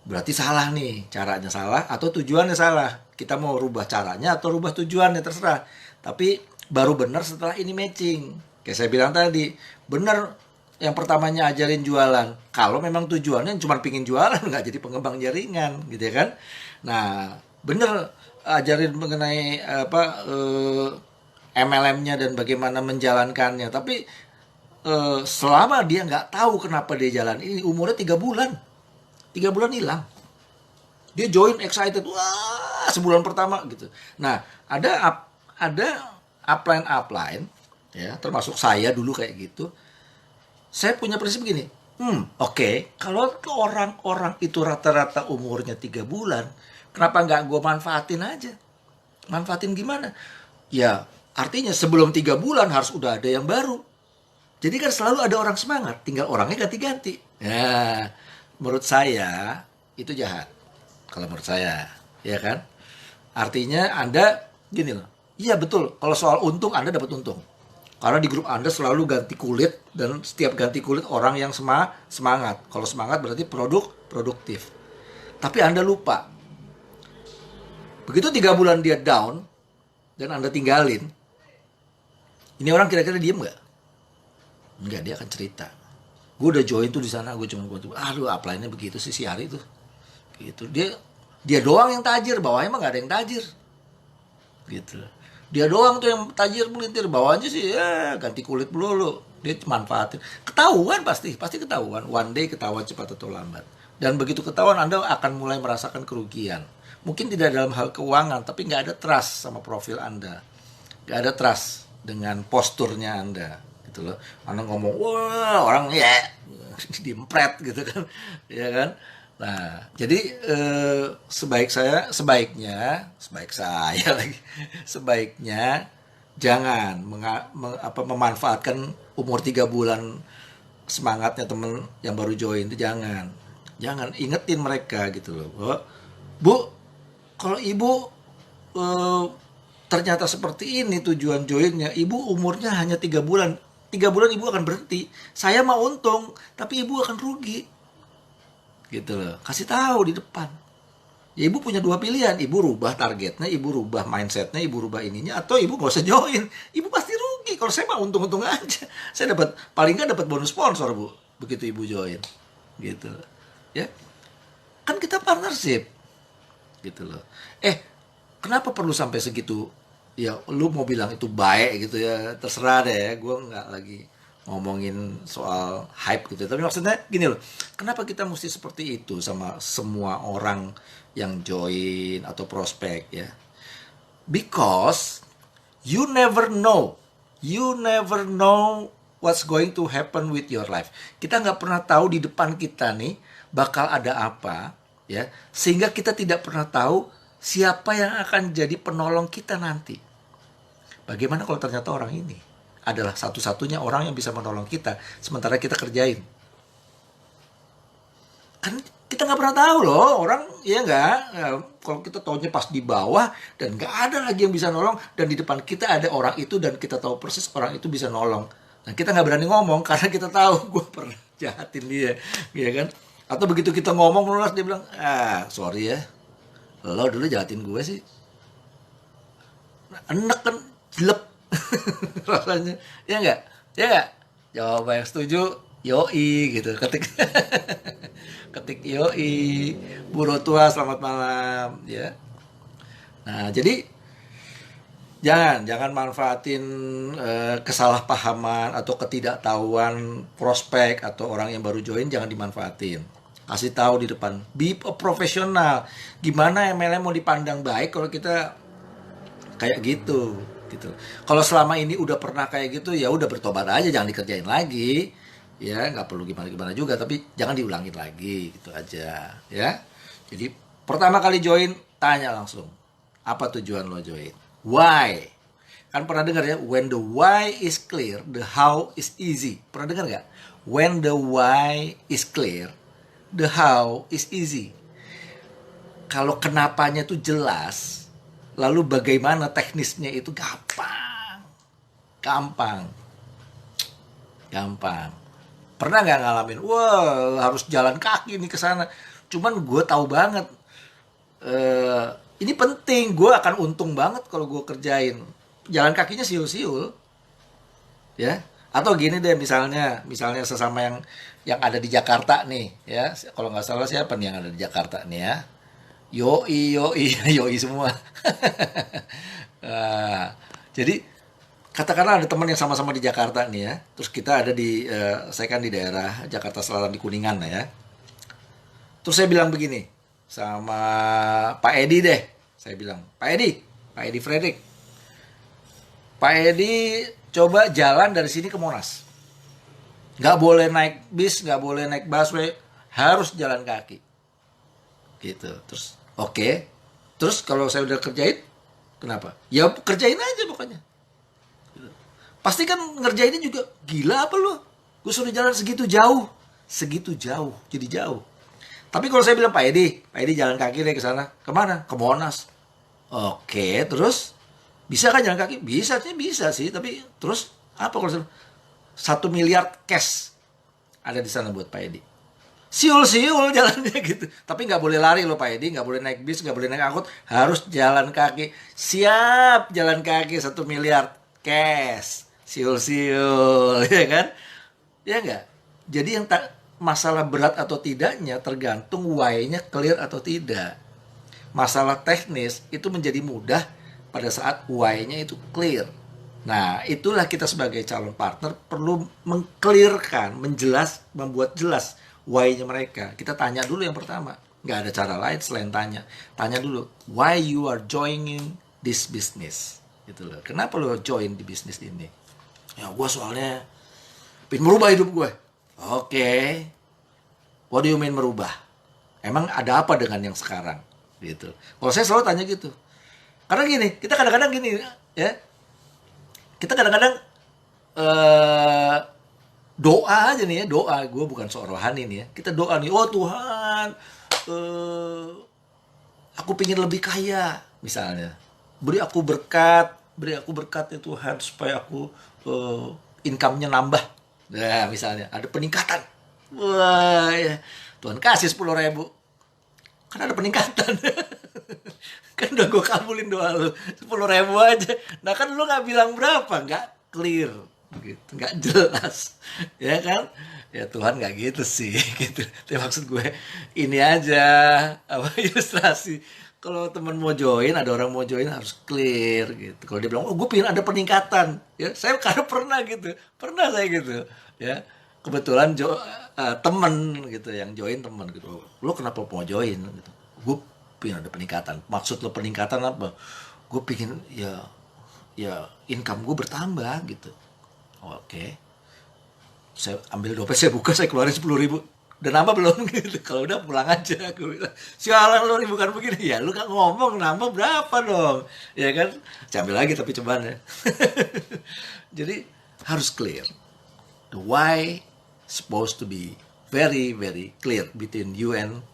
Berarti salah nih, caranya salah atau tujuannya salah. Kita mau rubah caranya atau rubah tujuannya, terserah. Tapi baru benar setelah ini matching. Kayak saya bilang tadi, benar yang pertamanya ajarin jualan. Kalau memang tujuannya cuma pingin jualan, nggak jadi pengembang jaringan, gitu ya kan? Nah, bener ajarin mengenai MLM-nya dan bagaimana menjalankannya. Tapi selama dia nggak tahu kenapa dia jalan ini, umurnya 3 bulan. 3 bulan hilang. Dia join excited, wah sebulan pertama gitu. Nah, ada upline, ya termasuk saya dulu kayak gitu. Saya punya prinsip begini, oke, kalau orang-orang itu rata-rata umurnya 3 bulan, kenapa nggak gue manfaatin aja? Manfaatin gimana? Ya, artinya sebelum 3 bulan harus udah ada yang baru. Jadi kan selalu ada orang semangat, tinggal orangnya ganti-ganti. Ya, menurut saya itu jahat. Kalau menurut saya, ya kan? Artinya Anda gini loh. Iya betul, kalau soal untung Anda dapat untung. Karena di grup Anda selalu ganti kulit, dan setiap ganti kulit orang yang semangat. Kalau semangat berarti produktif. Tapi Anda lupa. Begitu 3 bulan dia down dan Anda tinggalin, ini orang kira-kira diem nggak? Enggak, dia akan cerita. Gue udah join tuh di sana, gue cuma bantu. Aduh, upline-nya begitu sih si Hari tuh. Gitu. Dia doang yang tajir, bawahnya emang nggak ada yang tajir. Gitu. Dia doang tuh yang tajir melintir, bawahnya sih ya ganti kulit melulu. Dia manfaatin. Ketahuan pasti ketahuan. One day ketahuan cepat atau lambat. Dan begitu ketahuan Anda akan mulai merasakan kerugian. Mungkin tidak dalam hal keuangan, tapi nggak ada trust sama profil Anda. Nggak ada trust dengan posturnya Anda. Gitu loh. Anda ngomong, wah orang ya diempret gitu kan. Ya kan? Nah, jadi sebaik saya lagi, sebaiknya jangan memanfaatkan umur 3 bulan semangatnya temen yang baru join itu jangan ingetin mereka gitu loh bahwa bu, kalau ibu eh, ternyata seperti ini tujuan joinnya, ibu umurnya hanya 3 bulan, 3 bulan ibu akan berhenti, saya mau untung tapi ibu akan rugi gitu loh. Kasih tahu di depan ya, ibu punya 2 pilihan, ibu rubah targetnya, ibu rubah mindsetnya, ibu rubah ininya, atau ibu gak usah join, ibu pasti rugi. Kalau saya mah untung-untung aja, saya dapat, paling nggak dapat bonus sponsor bu begitu ibu join gitu ya, kan kita partnership gitu loh. Kenapa perlu sampai segitu ya? Lu mau bilang itu baik gitu ya, terserah deh ya, gue nggak lagi ngomongin soal hype gitu, tapi maksudnya gini loh, kenapa kita mesti seperti itu sama semua orang yang join atau prospek ya? Because you never know what's going to happen with your life. Kita nggak pernah tahu di depan kita nih bakal ada apa ya, sehingga kita tidak pernah tahu siapa yang akan jadi penolong kita nanti. Bagaimana kalau ternyata orang ini adalah satu-satunya orang yang bisa menolong kita sementara kita kerjain? Kan kita nggak pernah tahu loh orang, ya nggak? Ya, kalau kita taunya pas di bawah dan nggak ada lagi yang bisa nolong, dan di depan kita ada orang itu dan kita tahu persis orang itu bisa nolong. Nah kita nggak berani ngomong karena kita tahu gue pernah jahatin dia, ya kan? Atau begitu kita ngomong lunas dia bilang, sorry ya, lo dulu jahatin gue sih. Nah, enak kan, jelek rasanya, ya nggak? Ya nggak? Jawab yang setuju, yoi gitu, ketik yoi, buro tua selamat malam ya. Nah jadi jangan manfaatin kesalahpahaman atau ketidaktahuan prospek atau orang yang baru join, jangan dimanfaatin. Kasih tahu di depan, be a profesional. Gimana MLM mau dipandang baik kalau kita kayak gitu gitu. Kalau selama ini udah pernah kayak gitu ya udah bertobat aja, jangan dikerjain lagi. Ya nggak perlu gimana-gimana juga, tapi jangan diulangin lagi gitu aja ya. Jadi pertama kali join tanya langsung, apa tujuan lo join? Why? Kan pernah dengar ya, when the why is clear, the how is easy. Pernah dengar nggak? When the why is clear, the how is easy. Kalau kenapanya itu jelas, lalu bagaimana teknisnya itu gampang. Pernah nggak ngalamin? Wah, harus jalan kaki nih ke sana. Cuman gue tahu banget, ini penting, gue akan untung banget kalau gue kerjain. Jalan kakinya siul-siul, ya. Atau gini deh, misalnya sesama yang ada di Jakarta nih, ya. Kalau nggak salah siapa nih yang ada di Jakarta nih ya? Yoi semua. Jadi katakanlah ada teman yang sama-sama di Jakarta nih ya, terus kita ada saya kan di daerah Jakarta Selatan di Kuningan lah ya. Terus saya bilang begini sama Pak Edi deh, saya bilang, Pak Edi Fredrik, Pak Edi coba jalan dari sini ke Monas, nggak boleh naik bis, nggak boleh naik busway, harus jalan kaki, gitu. Terus oke. Terus kalau saya udah kerjain, kenapa? Ya kerjain aja pokoknya. Pasti kan ngerjainnya juga, gila apa lu? Gue suruh jalan segitu jauh, jadi jauh. Tapi kalau saya bilang Pak Edi jalan kaki deh ke sana, kemana? Ke Monas. Oke, terus bisa kan jalan kaki? Bisa sih, tapi terus apa kalau 1 miliar cash ada di sana buat Pak Edi? Siul jalannya gitu. Tapi nggak boleh lari loh Pak Edi, nggak boleh naik bis, nggak boleh naik angkot, harus jalan kaki. Siap, jalan kaki 1 miliar cash. Siul, ya kan? Ya enggak? Jadi yang masalah berat atau tidaknya tergantung why-nya clear atau tidak. Masalah teknis itu menjadi mudah pada saat why-nya itu clear. Nah, itulah kita sebagai calon partner perlu meng-clearkan, membuat jelas why-nya mereka. Kita tanya dulu yang pertama. Nggak ada cara lain selain tanya. Tanya dulu, why you are joining this business? Gitu loh. Kenapa lo join di bisnis ini? Ya gue soalnya pengen merubah hidup gue. Oke. What do you mean merubah? emang ada apa dengan yang sekarang gitu. Kalau saya selalu tanya gitu, karena gini, kita kadang-kadang gini ya, kita kadang-kadang eh, doa aja nih ya, doa, gue bukan seorang rohani nih ya, kita doa nih, oh Tuhan, eh, aku pengen lebih kaya misalnya, beri aku berkat ya Tuhan supaya aku income-nya nambah, nah misalnya ada peningkatan, wah ya Tuhan kasih 10.000, kan ada peningkatan. Kan udah gue kabulin doa lu 10.000 aja. Nah kan lu nggak bilang berapa, nggak clear gitu, nggak jelas, ya kan? Ya Tuhan nggak gitu sih, gitu. Tapi maksud gue ini aja apa ilustrasi. Kalau teman mau join, ada orang mau join harus clear gitu. Kalau dia bilang, oh gue pengen ada peningkatan, ya saya karena pernah saya gitu, ya kebetulan temen gitu yang join temen gitu, lo kenapa mau join gitu, gue pengen ada peningkatan. Maksud lo peningkatan apa? Gue pengen ya income gue bertambah gitu. Oke, saya ambil dompet, saya buka, saya keluarin 10.000, udah nambah belum gitu. Kalau udah pulang aja, gue bilang sialan lo nih, bukan begini ya, lu kan ngomong nambah berapa dong, ya kan? Saya ambil lagi tapi cobaan ya. Jadi harus clear, the why supposed to be very very clear between you and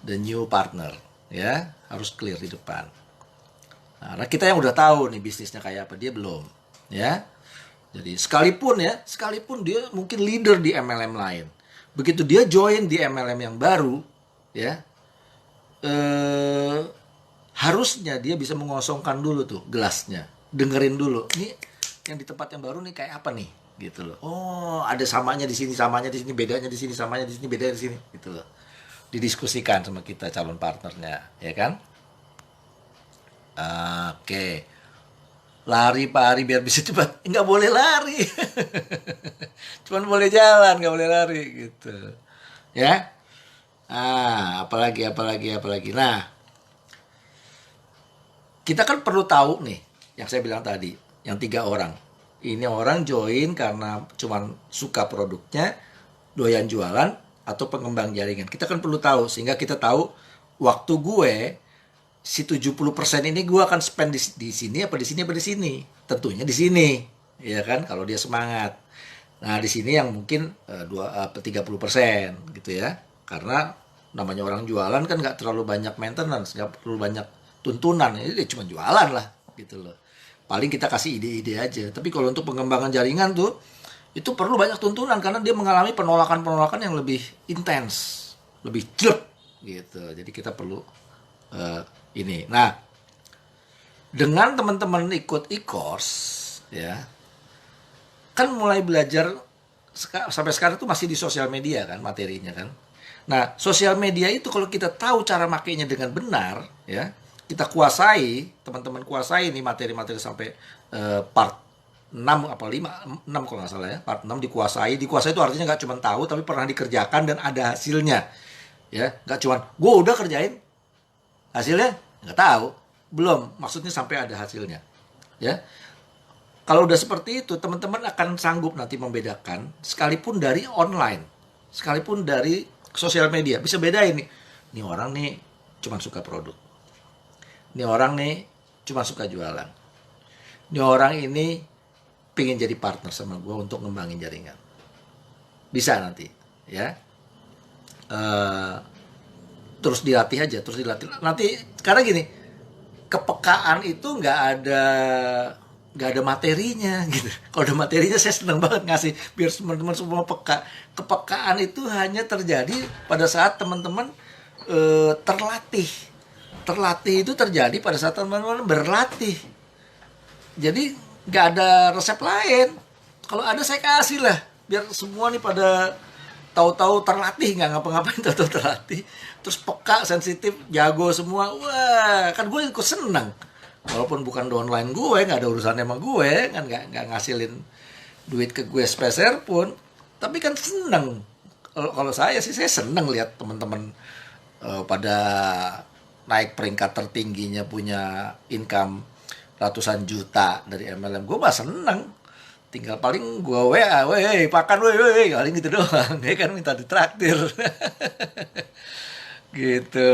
the new partner, ya harus clear di depan. Nah kita yang udah tahu nih bisnisnya kayak apa, dia belum, ya. Jadi sekalipun dia mungkin leader di MLM lain, begitu dia join di MLM yang baru, ya harusnya dia bisa mengosongkan dulu tuh gelasnya, dengerin dulu, nih yang di tempat yang baru nih kayak apa nih, gitu loh. Oh ada samanya di sini, bedanya di sini, samanya di sini, bedanya di sini, gitu loh. Didiskusikan sama kita calon partnernya, ya kan? Oke. Lari Pak Ari biar bisa cepat, nggak boleh lari. Cuman boleh jalan, nggak boleh lari gitu, ya. Apalagi. Nah, kita kan perlu tahu nih yang saya bilang tadi, yang 3 orang ini, orang join karena cuman suka produknya, doyan jualan, atau pengembang jaringan. Kita kan perlu tahu, sehingga kita tahu waktu gue si 70% ini gue akan spend di sini apa di sini apa di sini. Tentunya di sini, ya kan, kalau dia semangat. Nah di sini yang mungkin 30% gitu ya, karena namanya orang jualan kan nggak terlalu banyak maintenance, nggak perlu banyak tuntunan, ini dia cuma jualan lah gitu loh. Paling kita kasih ide-ide aja. Tapi kalau untuk pengembangan jaringan tuh, itu perlu banyak tuntunan karena dia mengalami penolakan yang lebih intens, lebih jelek gitu. Jadi kita perlu ini. Nah, dengan teman-teman ikut e-course, ya, kan mulai belajar sampai sekarang tuh masih di sosial media kan materinya kan. Nah, sosial media itu kalau kita tahu cara makainya dengan benar, ya, kita kuasai, teman-teman kuasai nih materi-materi sampai part 6 apa 6 kalau nggak salah ya, part 6 dikuasai itu artinya nggak cuma tahu tapi pernah dikerjakan dan ada hasilnya, ya, nggak cuma gue udah kerjain hasilnya nggak tahu, belum, maksudnya sampai ada hasilnya, ya. Kalau udah seperti itu, teman-teman akan sanggup nanti membedakan, sekalipun dari online, sekalipun dari sosial media, bisa bedain nih orang nih cuma suka produk, nih orang nih cuma suka jualan, nih orang ini pengen jadi partner sama gue untuk ngembangin jaringan, bisa nanti, ya. Terus dilatih aja, nanti. Karena gini, kepekaan itu nggak ada materinya gitu. Kalau ada materinya saya senang banget ngasih biar teman-teman semua peka. Kepekaan itu hanya terjadi pada saat teman-teman terlatih itu terjadi pada saat teman-teman berlatih. Jadi nggak ada resep lain. Kalau ada saya kasih lah biar semua nih pada tahu-tahu terlatih, nggak ngapa-ngapain, tahu-tahu terlatih, terus peka, sensitif, jago semua. Wah, kan gue ikut senang. Walaupun bukan downline gue, nggak ada urusannya sama gue, kan nggak ngasilin duit ke gue speser pun, tapi kan senang. Kalau saya sih, saya senang lihat teman-teman pada naik peringkat tertingginya, punya income ratusan juta dari MLM. Gue mah senang. Tinggal paling gue WA, weh, pakan, weh, paling gitu doang. Ya kan minta ditraktir. Gitu.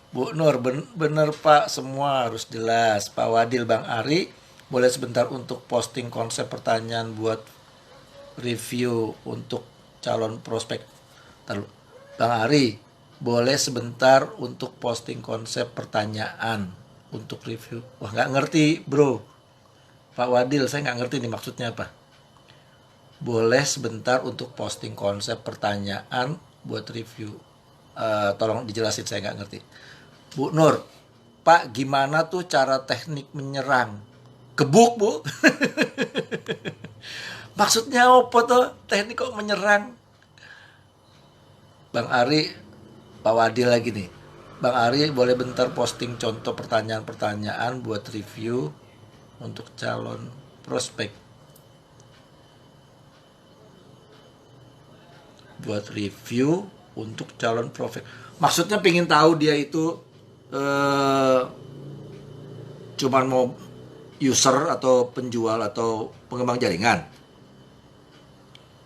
Bu Nur, bener Pak, semua harus jelas. Pak Wadil, Bang Ari, boleh sebentar untuk posting konsep pertanyaan buat review untuk calon prospek. Ntar, Bang Ari, boleh sebentar untuk posting konsep pertanyaan untuk review. Wah, nggak ngerti bro. Pak Wadil, saya nggak ngerti nih maksudnya apa. Boleh sebentar untuk posting konsep pertanyaan buat review. Tolong dijelasin, saya nggak ngerti. Bu Nur, Pak, gimana tuh cara teknik menyerang? Gebuk, Bu. Maksudnya apa tuh? Teknik kok menyerang? Bang Ari, Pak Wadil lagi nih. Bang Ari, boleh bentar posting contoh pertanyaan-pertanyaan buat review untuk calon prospek. Buat review untuk calon prospek. Maksudnya pengen tahu dia itu cuman mau user atau penjual atau pengembang jaringan.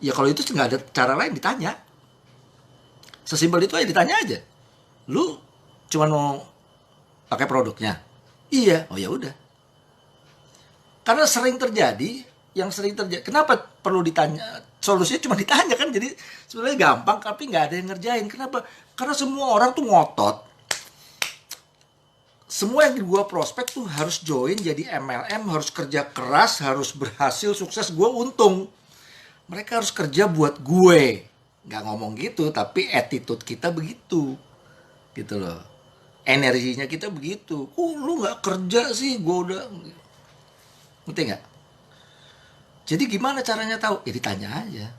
Ya kalau itu nggak ada cara lain, ditanya. Sesimpel itu aja, ditanya aja. Lu cuman mau pakai produknya? Iya. Oh ya udah. Karena sering terjadi, yang sering terjadi. Kenapa perlu ditanya? Solusinya cuma ditanya kan. Jadi sebenarnya gampang, tapi nggak ada yang ngerjain. Kenapa? Karena semua orang tuh ngotot. Semua yang gua prospek tuh harus join jadi MLM, harus kerja keras, harus berhasil, sukses, gue untung. Mereka harus kerja buat gue. Nggak ngomong gitu, tapi attitude kita begitu. Gitu loh. Energinya kita begitu. Lu nggak kerja sih, gue udah. Ngerti nggak? Jadi gimana caranya tahu? Ya ditanya aja.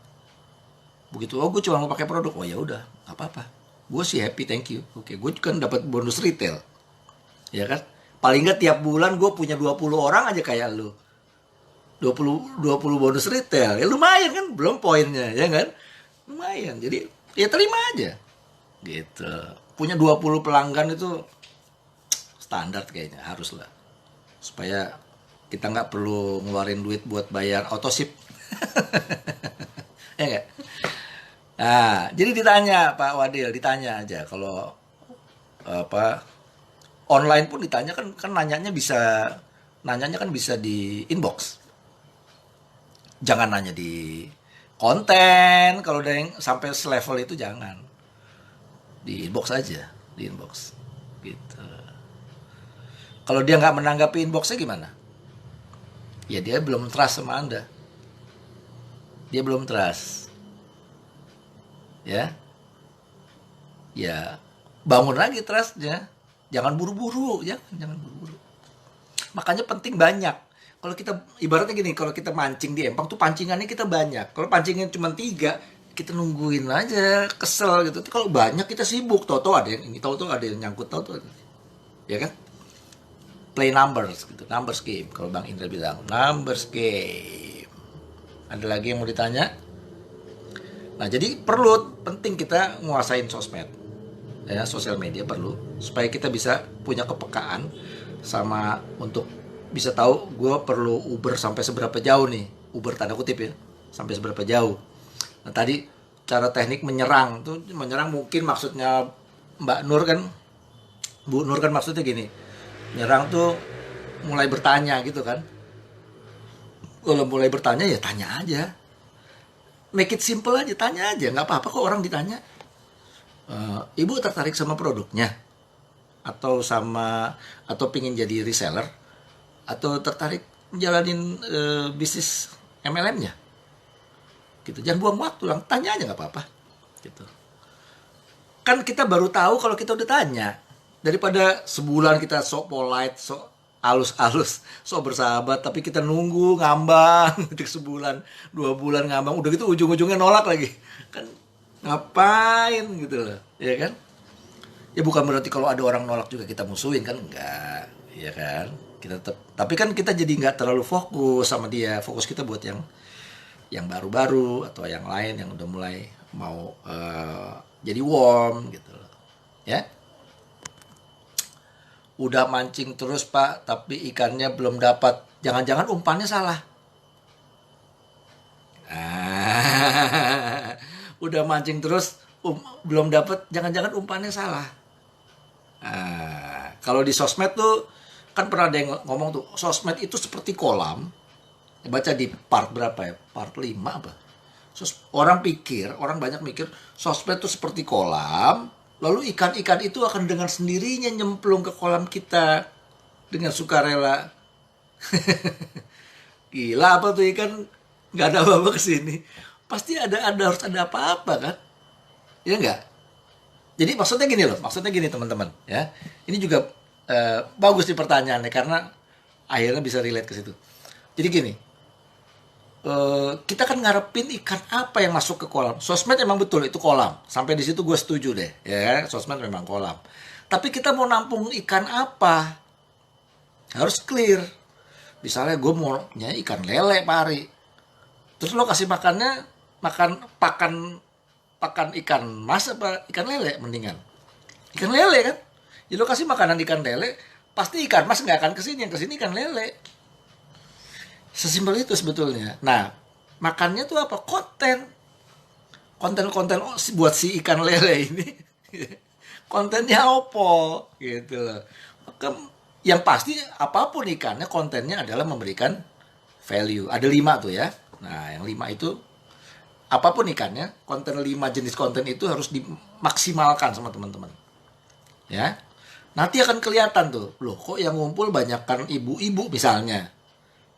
Begitu, oh gue cuma mau pakai produk. Oh ya udah, nggak apa-apa. Gue sih happy, thank you. Oke, gue kan dapat bonus retail. Ya kan? Paling nggak tiap bulan gue punya 20 orang aja kayak lu. 20 bonus retail. Ya lumayan kan, belum poinnya, ya kan? Lumayan. Jadi ya terima aja. Gitu. Punya 20 pelanggan itu standar kayaknya, harus lah. Supaya kita nggak perlu ngeluarin duit buat bayar autoship. Ya nggak? Nah, jadi ditanya Pak Wadil, ditanya aja. Kalau apa online pun ditanya kan nanyanya kan bisa di inbox. Jangan nanya di konten, kalau ada yang sampai selevel itu jangan. Di inbox aja, di inbox. Gitu. Kalau dia nggak menanggapi inboxnya gimana? Ya dia belum trust sama Anda. Dia belum trust. Ya. Ya, bangun lagi trustnya. Jangan buru-buru, ya, jangan buru-buru. Makanya penting banyak. Kalau kita ibaratnya gini, kalau kita mancing di empang tuh pancingannya kita banyak. Kalau pancingnya cuma 3, kita nungguin aja, kesel gitu. Kalau banyak kita sibuk, tahu-tahu ada yang ini, tahu-tahu ada yang nyangkut, tahu-tahu. Ya kan? Play numbers gitu, numbers game. Kalau Bang Indra bilang, numbers game. Ada lagi yang mau ditanya? Nah, jadi penting kita nguasain sosmed. Ya, sosial media perlu supaya kita bisa punya kepekaan sama untuk bisa tahu gue perlu Uber sampai seberapa jauh nih, Uber tanda kutip ya, sampai seberapa jauh. Nah tadi cara teknik menyerang tuh, menyerang mungkin maksudnya Mbak Nur kan, Bu Nur kan maksudnya gini, menyerang tuh mulai bertanya gitu kan. Kalau mulai bertanya ya tanya aja, make it simple aja, tanya aja, nggak apa-apa kok orang ditanya. Ibu tertarik sama produknya atau pingin jadi reseller atau tertarik menjalanin bisnis MLM-nya gitu. Jangan buang waktu, lang tanya aja nggak apa-apa gitu. Kan kita baru tahu kalau kita udah tanya, daripada sebulan kita sok polite, sok alus-alus, sok bersahabat, tapi kita nunggu ngambang untuk sebulan 2 bulan ngambang, udah gitu ujung-ujungnya nolak lagi kan. Ngapain gitu loh, ya kan? Ya bukan berarti kalau ada orang nolak juga kita musuhin kan, enggak, ya kan? Kita tapi kan kita jadi nggak terlalu fokus sama dia, fokus kita buat yang baru-baru atau yang lain yang udah mulai mau jadi warm gitu loh, ya. Udah mancing terus Pak, tapi ikannya belum dapat. Jangan-jangan umpannya salah. Udah mancing terus belum dapat, jangan-jangan umpannya salah. Nah, kalau di sosmed tuh kan pernah ada yang ngomong tuh, sosmed itu seperti kolam. Baca di part berapa ya? Part 5 apa? Orang banyak mikir sosmed itu seperti kolam, lalu ikan-ikan itu akan dengan sendirinya nyemplung ke kolam kita dengan sukarela. Gila apa tuh ikan, nggak ada apa-apa kesini. Pasti harus ada apa-apa kan? Ya enggak? Jadi maksudnya gini teman-teman ya. Ini juga bagus di pertanyaannya karena akhirnya bisa relate ke situ. Jadi gini, kita kan ngarepin ikan apa yang masuk ke kolam. Sosmed emang betul itu kolam. Sampai di situ gue setuju deh, ya. Sosmed memang kolam. Tapi kita mau nampung ikan apa? Harus clear. Misalnya gue maunya ikan lele, Pak Ari. Terus lo kasih makannya pakan ikan mas apa ikan lele mendingan? Ikan lele kan? Jadi lo kasih makanan ikan lele, pasti ikan mas nggak akan kesini, yang kesini ikan lele. Sesimpel itu sebetulnya. Nah, makannya tuh apa? Konten buat si ikan lele ini. Kontennya opo gitu loh. Yang pasti apapun ikannya, kontennya adalah memberikan value. Ada 5 tuh ya. Nah, yang 5 itu apapun ikannya, 5 jenis konten itu harus dimaksimalkan sama teman-teman. Ya. Nanti akan kelihatan tuh, loh kok yang ngumpul banyakkan ibu-ibu misalnya.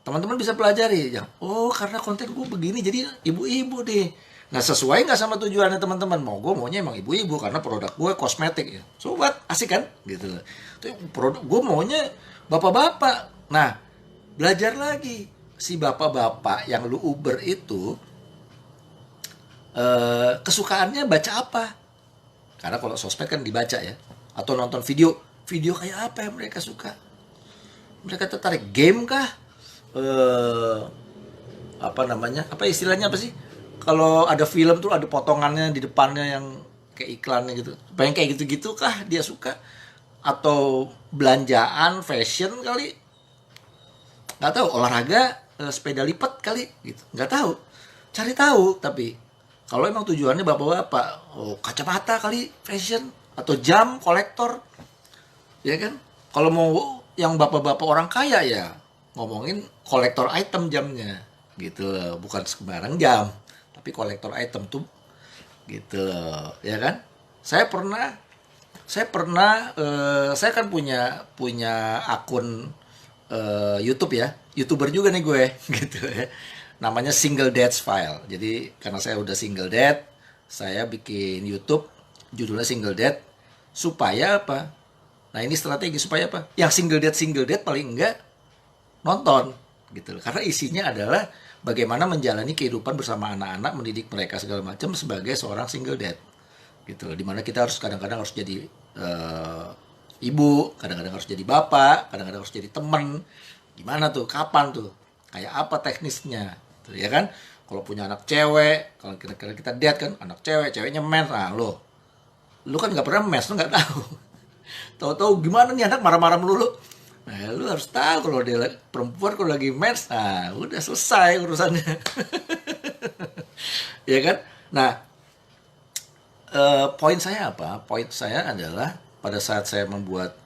Teman-teman bisa pelajari, ya. Oh karena konten gue begini, jadi ibu-ibu deh. Nah sesuai nggak sama tujuannya teman-teman? Gue maunya emang ibu-ibu karena produk gue kosmetik ya. Sobat, asik kan? Gitu. Produk gue maunya bapak-bapak. Nah belajar lagi si bapak-bapak yang lu Uber itu kesukaannya baca apa? Karena kalau sosmed kan dibaca ya, atau nonton video kayak apa yang mereka suka? Mereka tertarik game kah? Apa istilahnya apa sih? Kalau ada film tuh ada potongannya di depannya yang kayak iklannya gitu. Pengen kayak gitu-gitu kah dia suka? Atau belanjaan, fashion kali? Nggak tahu, olahraga, sepeda lipat kali gitu. Nggak tahu. Cari tahu tapi kalau emang tujuannya bapak-bapak, kacamata kali, fashion atau jam kolektor. Ya kan? Kalau mau yang bapak-bapak orang kaya ya ngomongin kolektor item jamnya gitu loh, bukan sembarang jam tapi kolektor item tuh gitu loh, ya kan. Saya kan punya akun YouTube ya, YouTuber juga nih gue gitu ya, namanya Single Dad's File. Jadi karena saya udah single dad, saya bikin YouTube judulnya Single Dad supaya apa? Nah ini strategi supaya apa? Yang single dad paling enggak nonton gitu loh. Karena isinya adalah bagaimana menjalani kehidupan bersama anak-anak, mendidik mereka segala macam sebagai seorang single dad gitu loh. Dimana kita harus kadang-kadang harus jadi ibu, kadang-kadang harus jadi bapak, kadang-kadang harus jadi teman. Gimana tuh, kapan tuh, kayak apa teknisnya tuh, ya kan. Kalau punya anak cewek, kalau kita dad kan anak ceweknya mens, nah lu kan nggak pernah mens, lu nggak tahu. Tahu-tahu gimana nih anak marah-marah melulu. Nah, lu harus tahu kalau dia perempuan kalau lagi mens, nah udah selesai urusannya. Ya kan? Nah, poin saya apa? Poin saya adalah pada saat saya membuat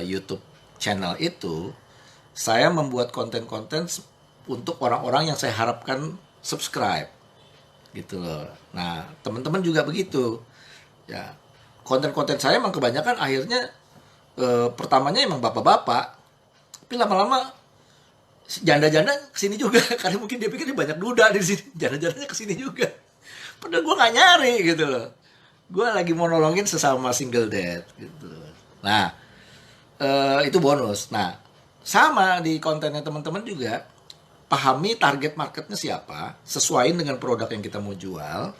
YouTube channel itu, saya membuat konten-konten untuk orang-orang yang saya harapkan subscribe. Gitu loh. Nah, teman-teman juga begitu. Ya, konten-konten saya emang kebanyakan akhirnya pertamanya emang bapak-bapak, tapi lama-lama janda-janda kesini juga karena mungkin dia pikir banyak duda di sini, janda-jandanya kesini juga. Padahal gue nggak nyari gitu loh, gue lagi mau nolongin sesama single dad gitu. Nah itu bonus. Nah sama di kontennya teman-teman juga, pahami target marketnya siapa, sesuaiin dengan produk yang kita mau jual.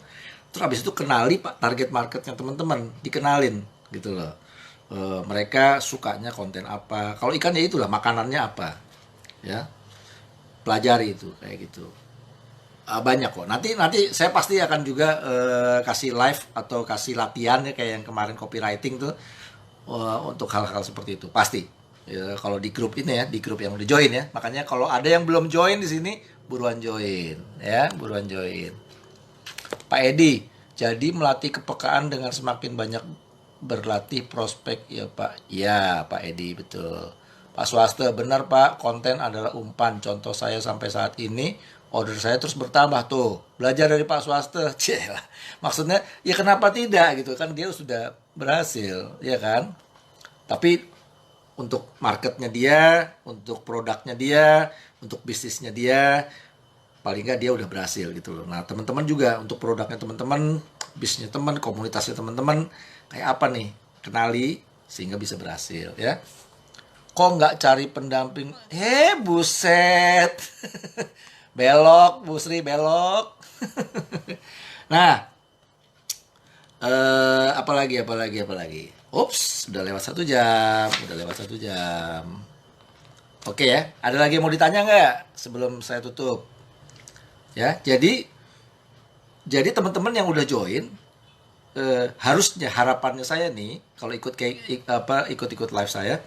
Terus habis itu kenali pak target marketnya teman-teman, dikenalin gitu loh. Mereka sukanya konten apa. Kalau ikan ya itulah makanannya apa, ya pelajari itu kayak gitu. Banyak kok. Nanti saya pasti akan juga kasih live atau kasih latihan ya kayak yang kemarin copywriting tuh untuk hal-hal seperti itu pasti. Ya, kalau di grup ini ya, di grup yang udah join ya. Makanya kalau ada yang belum join di sini, buruan join ya, buruan join. Pak Edi, Jadi melatih kepekaan dengan semakin banyak berlatih prospek ya Pak. Ya Pak Edi, betul. Pak Swaste, benar Pak, konten adalah umpan. Contoh saya sampai saat ini, order saya terus bertambah tuh. Belajar dari Pak Swaste. Cielah. Maksudnya, ya kenapa tidak gitu kan, dia sudah berhasil, ya kan? Tapi untuk marketnya dia, untuk produknya dia, untuk bisnisnya dia, paling nggak dia udah berhasil gitu loh. Nah teman-teman juga untuk produknya teman-teman, bisnisnya teman, komunitasnya teman-teman, kayak apa nih, kenali sehingga bisa berhasil ya. Kok nggak cari pendamping? Buset. Belok, Bu Sri, belok. Nah, apalagi. Ups, udah lewat 1 jam, Oke ya, ada lagi yang mau ditanya nggak sebelum saya tutup? Ya, jadi teman-teman yang udah join, harusnya harapannya saya nih, kalau ikut live saya,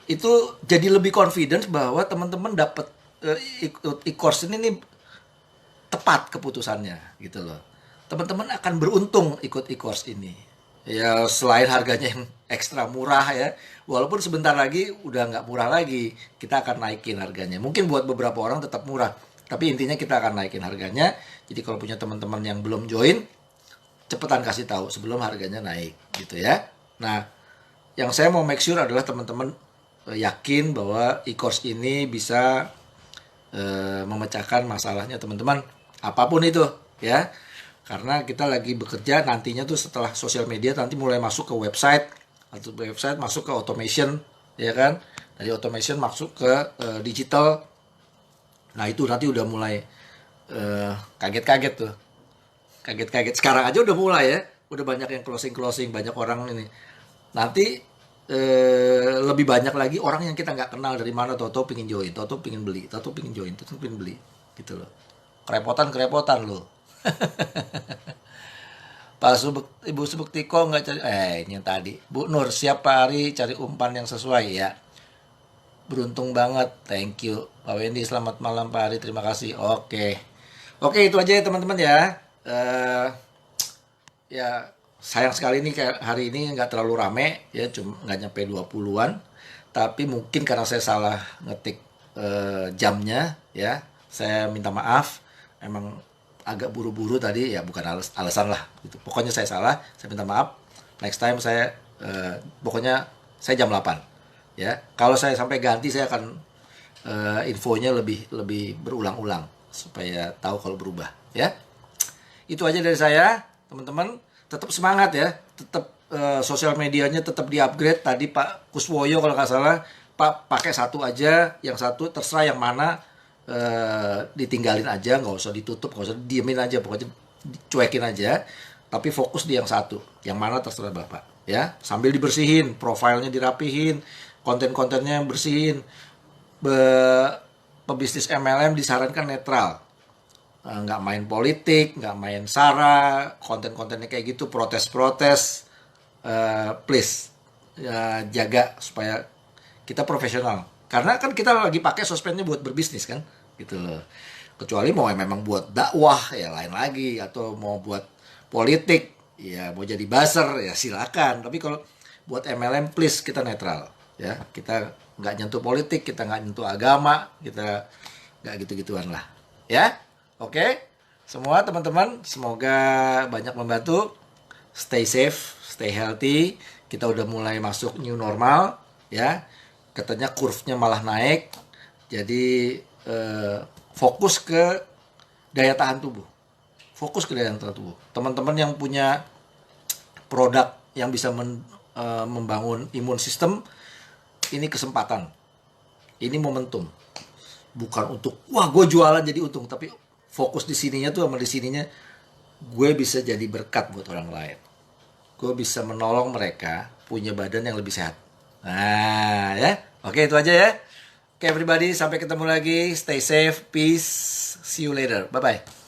itu jadi lebih confident bahwa teman-teman dapat ikut e-course ini nih tepat keputusannya gitu loh. Teman-teman akan beruntung ikut e-course ini. Ya selain harganya yang ekstra murah ya, walaupun sebentar lagi udah nggak murah lagi, kita akan naikin harganya. Mungkin buat beberapa orang tetap murah, tapi intinya kita akan naikin harganya. Jadi kalau punya teman-teman yang belum join, cepetan kasih tahu sebelum harganya naik gitu ya. Nah, yang saya mau make sure adalah teman-teman yakin bahwa e-course ini bisa memecahkan masalahnya teman-teman, apapun itu ya. Karena kita lagi bekerja nantinya tuh setelah sosial media nanti mulai masuk ke website, atau website masuk ke automation, ya kan? Dari automation masuk ke digital. Nah itu nanti udah mulai kaget-kaget tuh. Kaget-kaget. Sekarang aja udah mulai ya. Udah banyak yang closing, banyak orang ini. Nanti lebih banyak lagi orang yang kita nggak kenal dari mana, tau-tau pingin join, tau-tau pingin beli, tau-tau pingin join, tau-tau pingin beli. Gitu loh. Kerepotan loh. Ibu Subektiko nggak cari, ini yang tadi. Bu Nur, siapa hari cari umpan yang sesuai ya. Beruntung banget, thank you. Pak Wendy, selamat malam Pak Hari, terima kasih. Oke, itu aja ya teman-teman ya. Ya sayang sekali nih hari ini nggak terlalu rame ya, cuma nggak nyampe 20-an. Tapi mungkin karena saya salah ngetik jamnya ya, saya minta maaf. Emang agak buru-buru tadi ya, bukan alasan lah gitu. Pokoknya saya salah, saya minta maaf. Next time saya pokoknya saya jam 8 ya. Kalau saya sampai ganti saya akan infonya lebih berulang-ulang supaya tahu kalau berubah ya. Itu aja dari saya, teman-teman. Tetap semangat ya. Tetap sosial medianya tetap di-upgrade. Tadi Pak Kuswoyo kalau nggak salah, Pak pakai satu aja, yang satu terserah yang mana ditinggalin aja, nggak usah ditutup, nggak usah diemin aja, pokoknya cuekin aja, tapi fokus di yang satu, yang mana terserah Bapak ya, sambil dibersihin, profilnya dirapihin, konten-kontennya bersihin. Pebisnis MLM disarankan netral, nggak main politik, nggak main sara, konten-kontennya kayak gitu, protes-protes, please jaga supaya kita profesional. Karena kan kita lagi pakai sosmednya buat berbisnis kan, gitu loh. Kecuali mau memang buat dakwah ya lain lagi, atau mau buat politik ya mau jadi buzzer ya silakan. Tapi kalau buat MLM please kita netral ya. Kita nggak nyentuh politik, kita nggak nyentuh agama, kita nggak gitu-gituan lah ya. Oke, semua teman-teman semoga banyak membantu. Stay safe, stay healthy. Kita udah mulai masuk new normal ya. Katanya kurvanya malah naik, jadi fokus ke daya tahan tubuh. Teman-teman yang punya produk yang bisa membangun imun sistem, ini kesempatan, ini momentum. Bukan untuk, wah gue jualan jadi untung, tapi fokus di sininya tuh sama di sininya, gue bisa jadi berkat buat orang lain. Gue bisa menolong mereka punya badan yang lebih sehat. Nah ya, oke itu aja ya. Oke everybody, sampai ketemu lagi. Stay safe, peace, see you later, bye bye.